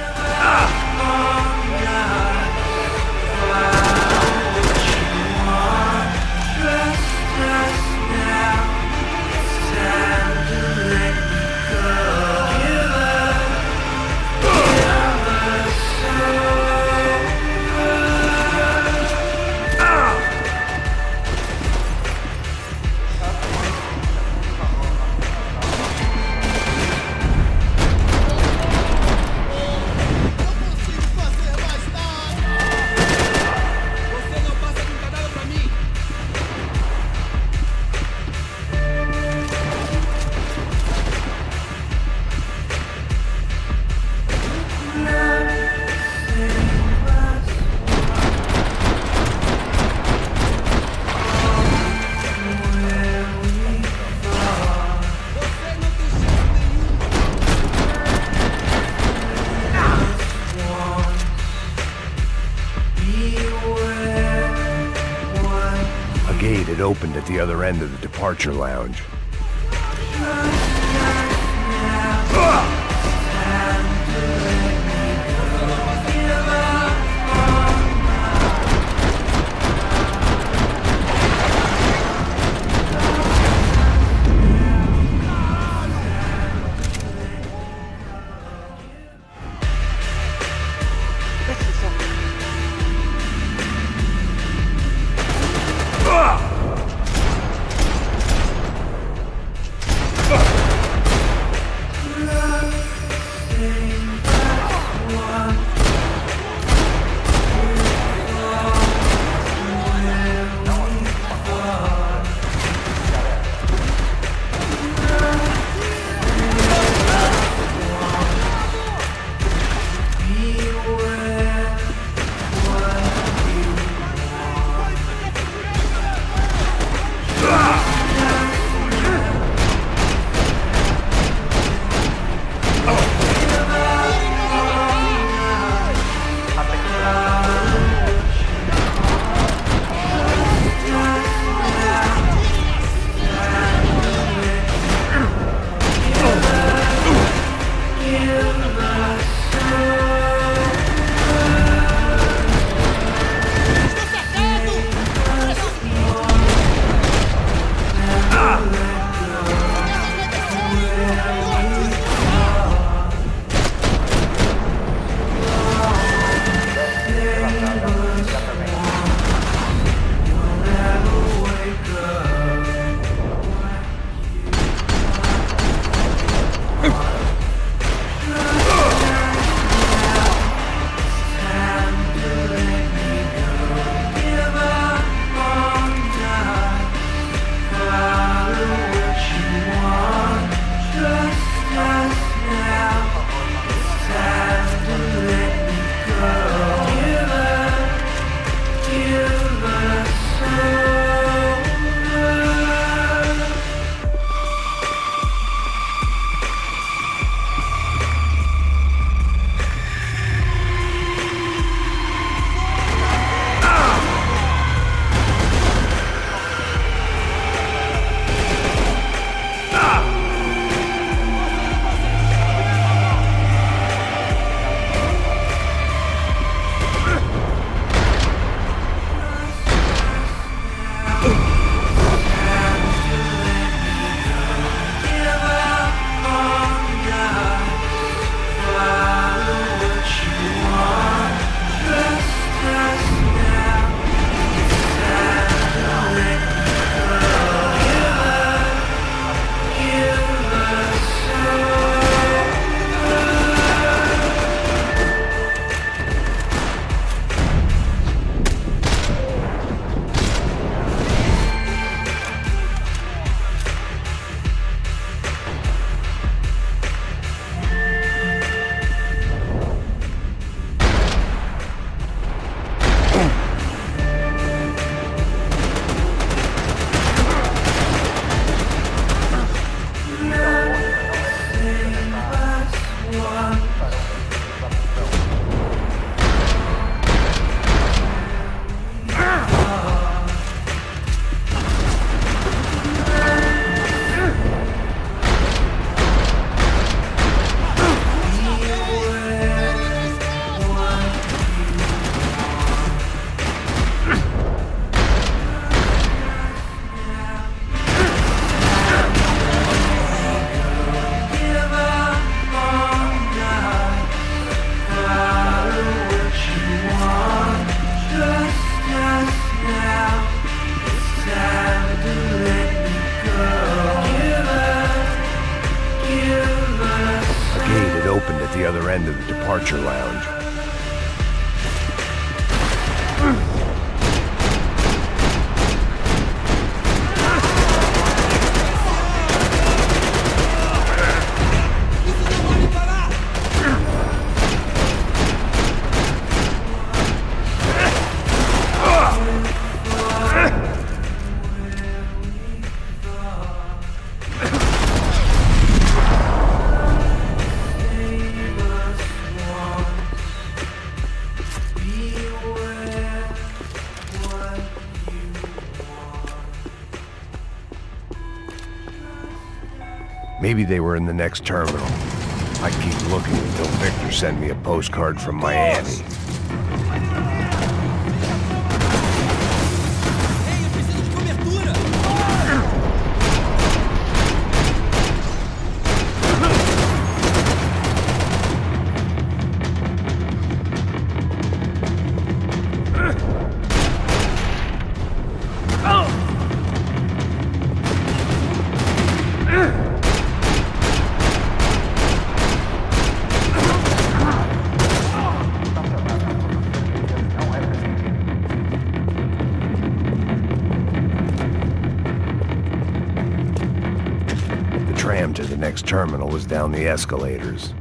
Você não passa de um cadáver pra mim! Você não tem chance nenhuma! A gate had opened at the other end of the departure lounge. opened at the other end of the departure lounge. Maybe they were in the next terminal. I'd keep looking until Victor sent me a postcard from Miami. To the next terminal was down the escalators.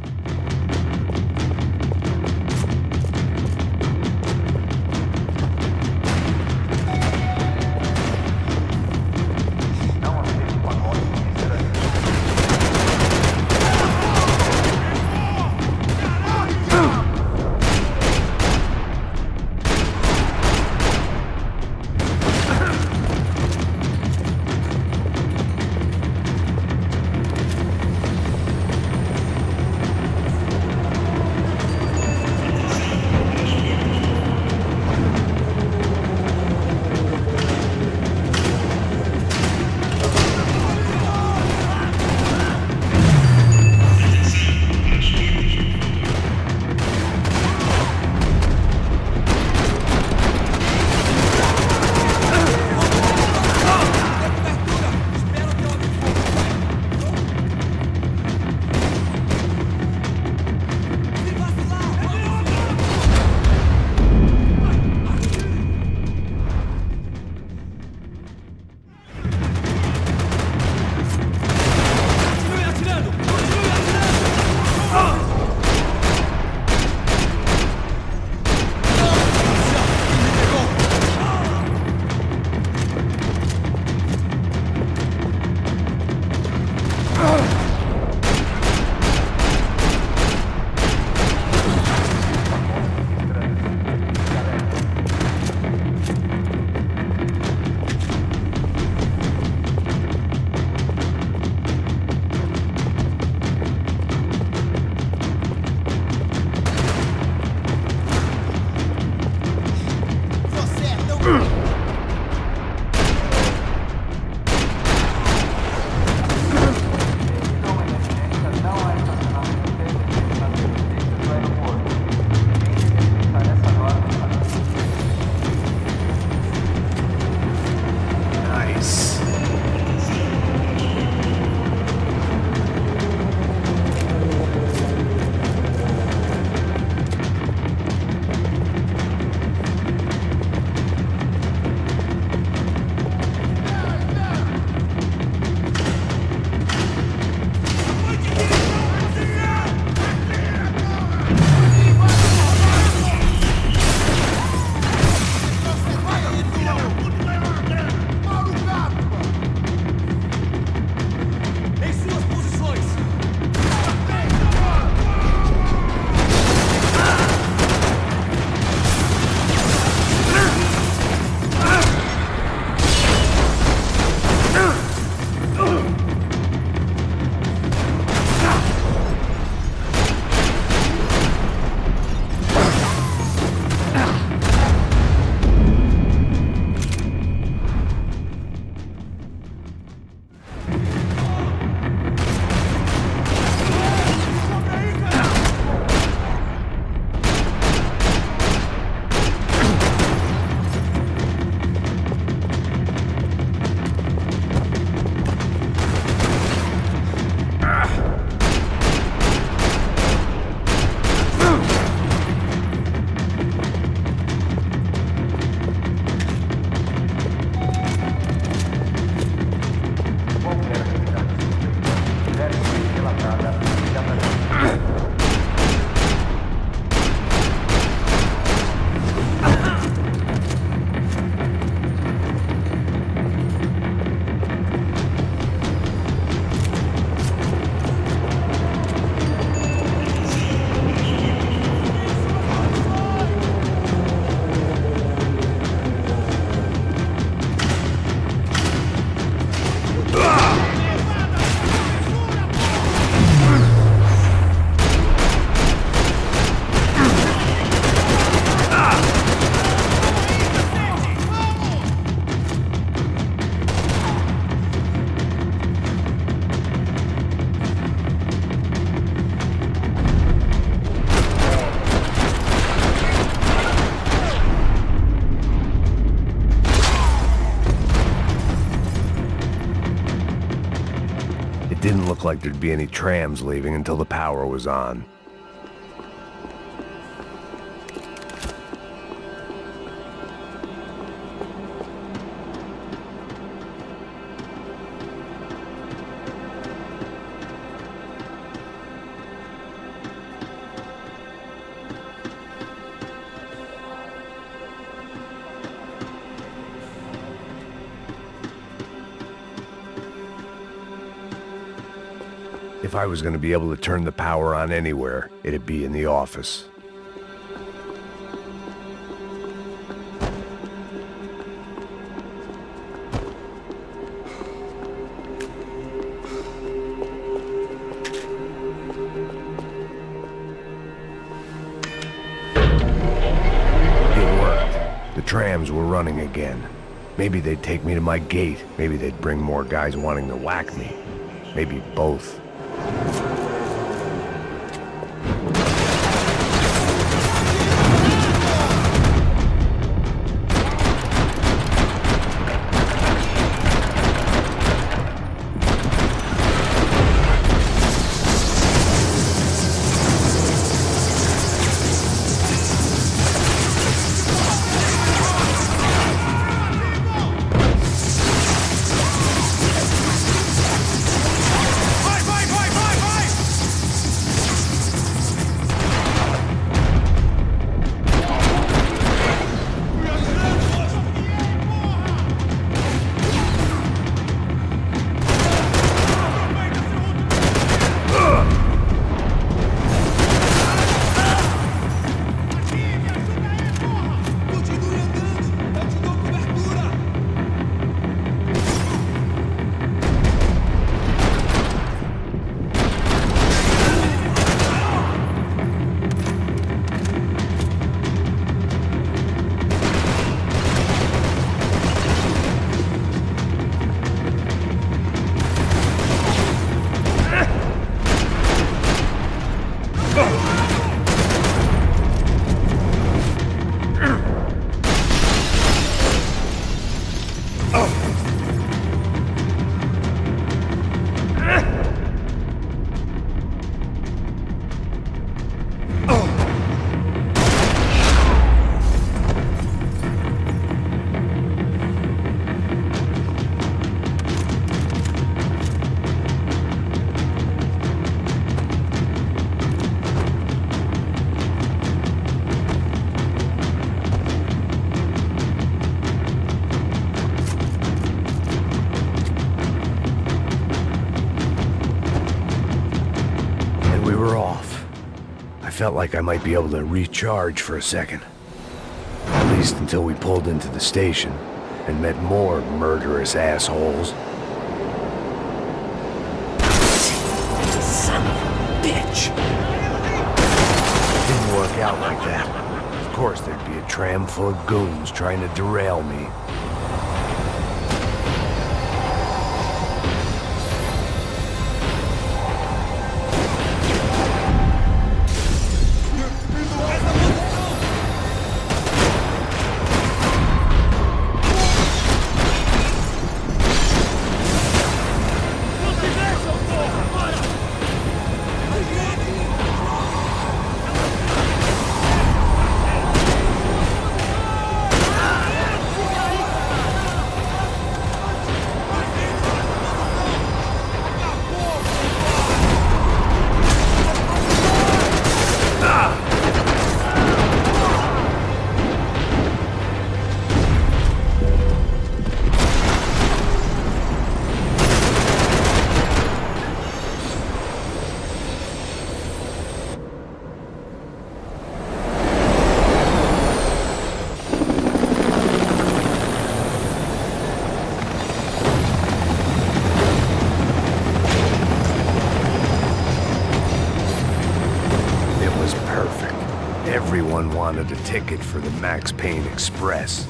It didn't look like there'd be any trams leaving until the power was on. If I was going to be able to turn the power on anywhere, it'd be in the office. It worked. The trams were running again. Maybe they'd take me to my gate. Maybe they'd bring more guys wanting to whack me. Maybe both. Felt like I might be able to recharge for a second. At least until we pulled into the station and met more murderous assholes. Son of a bitch! It didn't work out like that. Of course there'd be a tram full of goons trying to derail me. Everyone wanted a ticket for the Max Payne Express.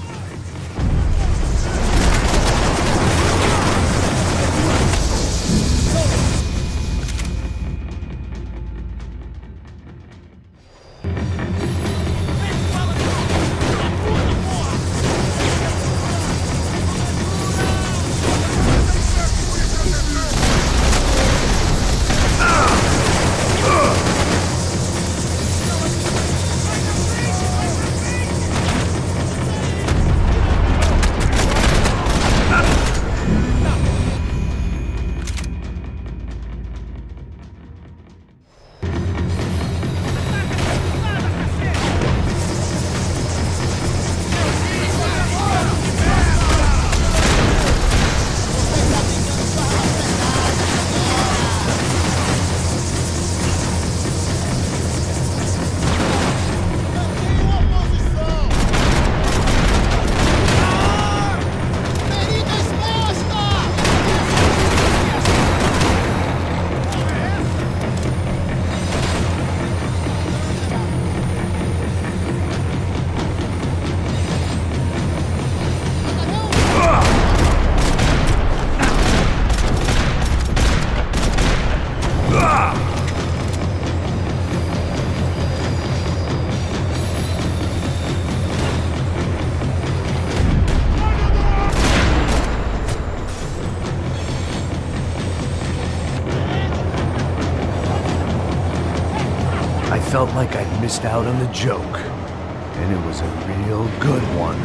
felt like I'd missed out on the joke. And it was a real good one.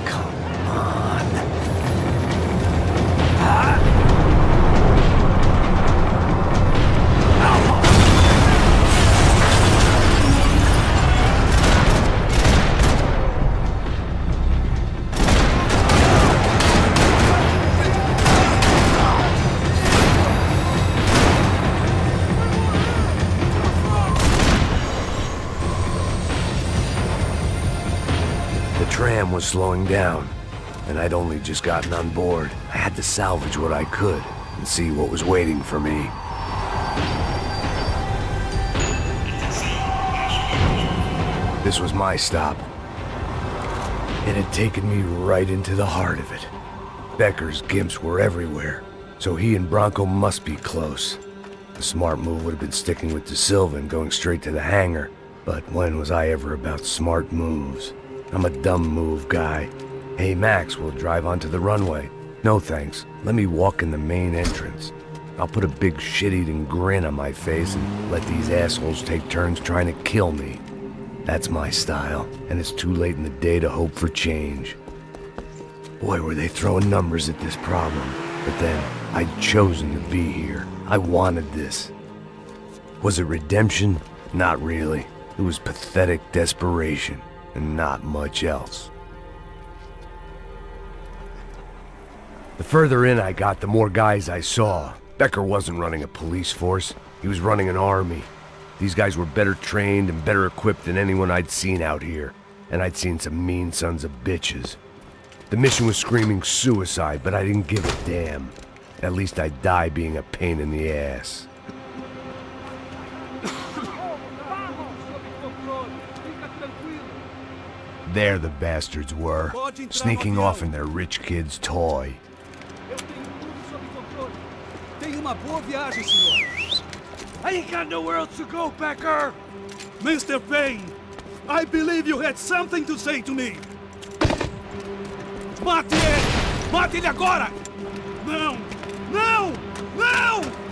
Come on. The tram was slowing down, and I'd only just gotten on board. I had to salvage what I could and see what was waiting for me. This was my stop. It had taken me right into the heart of it. Becker's gimps were everywhere, so he and Bronco must be close. The smart move would have been sticking with De Silva and going straight to the hangar, but when was I ever about smart moves? I'm a dumb move guy. Hey Max, we'll drive onto the runway. No thanks, let me walk in the main entrance. I'll put a big shit-eating grin on my face and let these assholes take turns trying to kill me. That's my style, and it's too late in the day to hope for change. Boy, were they throwing numbers at this problem. But then, I'd chosen to be here. I wanted this. Was it redemption? Not really. It was pathetic desperation, and not much else. The further in I got, the more guys I saw. Becker wasn't running a police force. He was running an army. These guys were better trained and better equipped than anyone I'd seen out here. And I'd seen some mean sons of bitches. The mission was screaming suicide, but I didn't give a damn. At least I'd die being a pain in the ass. There the bastards were, sneaking off in their rich kid's toy. Tenha uma boa viagem, senhor. I ain't got nowhere else to go, Becker! Mr. Payne, I believe you had something to say to me. Mate ele! Mate ele agora! Não! Não! Não!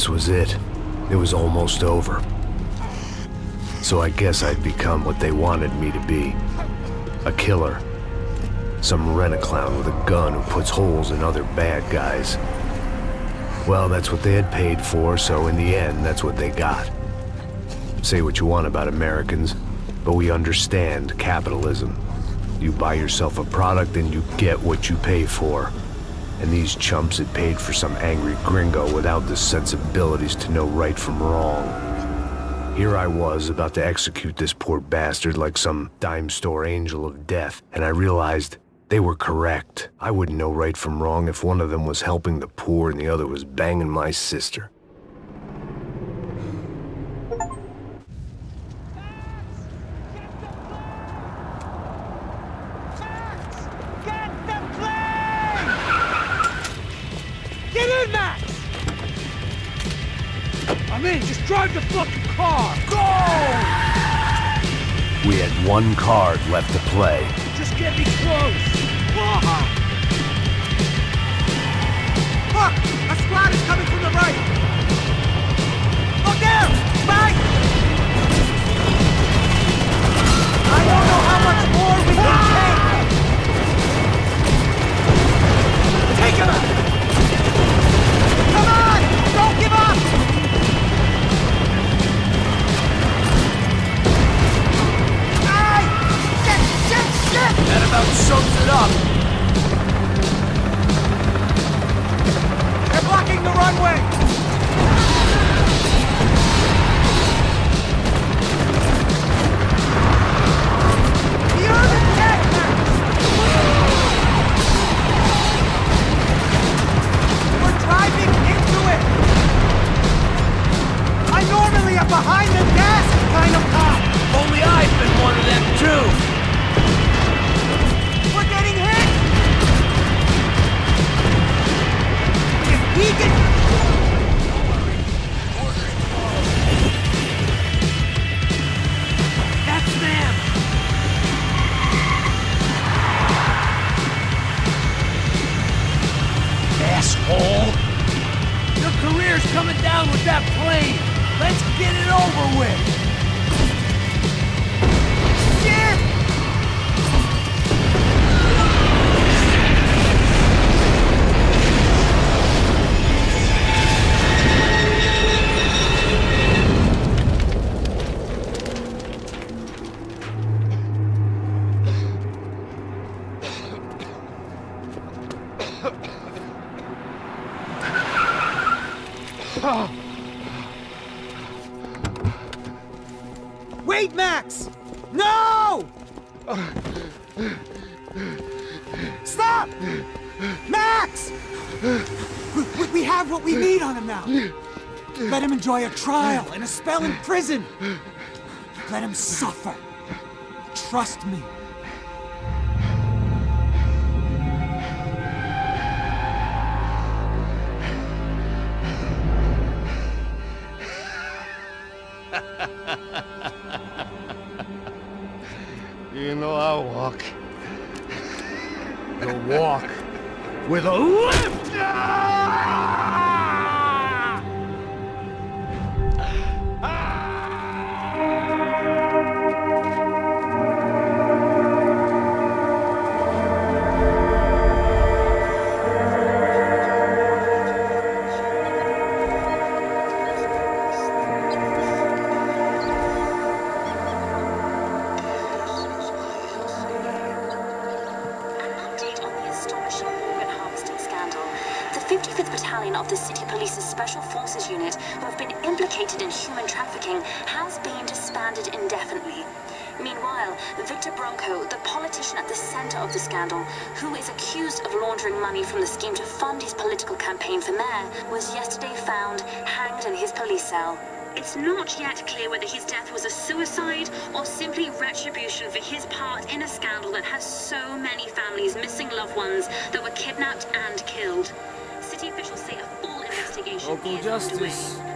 This was it. It was almost over. So I guess I'd become what they wanted me to be. A killer. Some rent-a-clown with a gun who puts holes in other bad guys. Well, that's what they had paid for, so in the end, that's what they got. Say what you want about Americans, but we understand capitalism. You buy yourself a product and you get what you pay for. And these chumps had paid for some angry gringo without the sensibilities to know right from wrong. Here I was, about to execute this poor bastard like some dime store angel of death, and I realized they were correct. I wouldn't know right from wrong if one of them was helping the poor and the other was banging my sister. I'm in, just drive the fucking car! Go! We had one card left to play. Just get me close! Look! A squad is coming from the right! Look there! Right! I don't know how much more we can take! Take him out! Come on! Don't give up! That about sums it up. They're blocking the runway! You're the deck, we're driving into it! I'm normally a behind the desk kind of cop! Only I've been one of them too. That's them! Asshole! Your career's coming down with that plane! Let's get it over with! Shit! Wait, Max! No! Stop! Max! We have what we need on him now. Let him enjoy a trial and a spell in prison. Let him suffer. Trust me. You know I'll walk. You'll walk with a lift! Of the City Police's Special Forces Unit, who have been implicated in human trafficking, has been disbanded indefinitely. Meanwhile, Victor Bronco, the politician at the center of the scandal, who is accused of laundering money from the scheme to fund his political campaign for mayor, was yesterday found hanged in his police cell. It's not yet clear whether his death was a suicide or simply retribution for his part in a scandal that has so many families missing loved ones that were kidnapped and killed. City officials say a full investigation Local is justice. underway.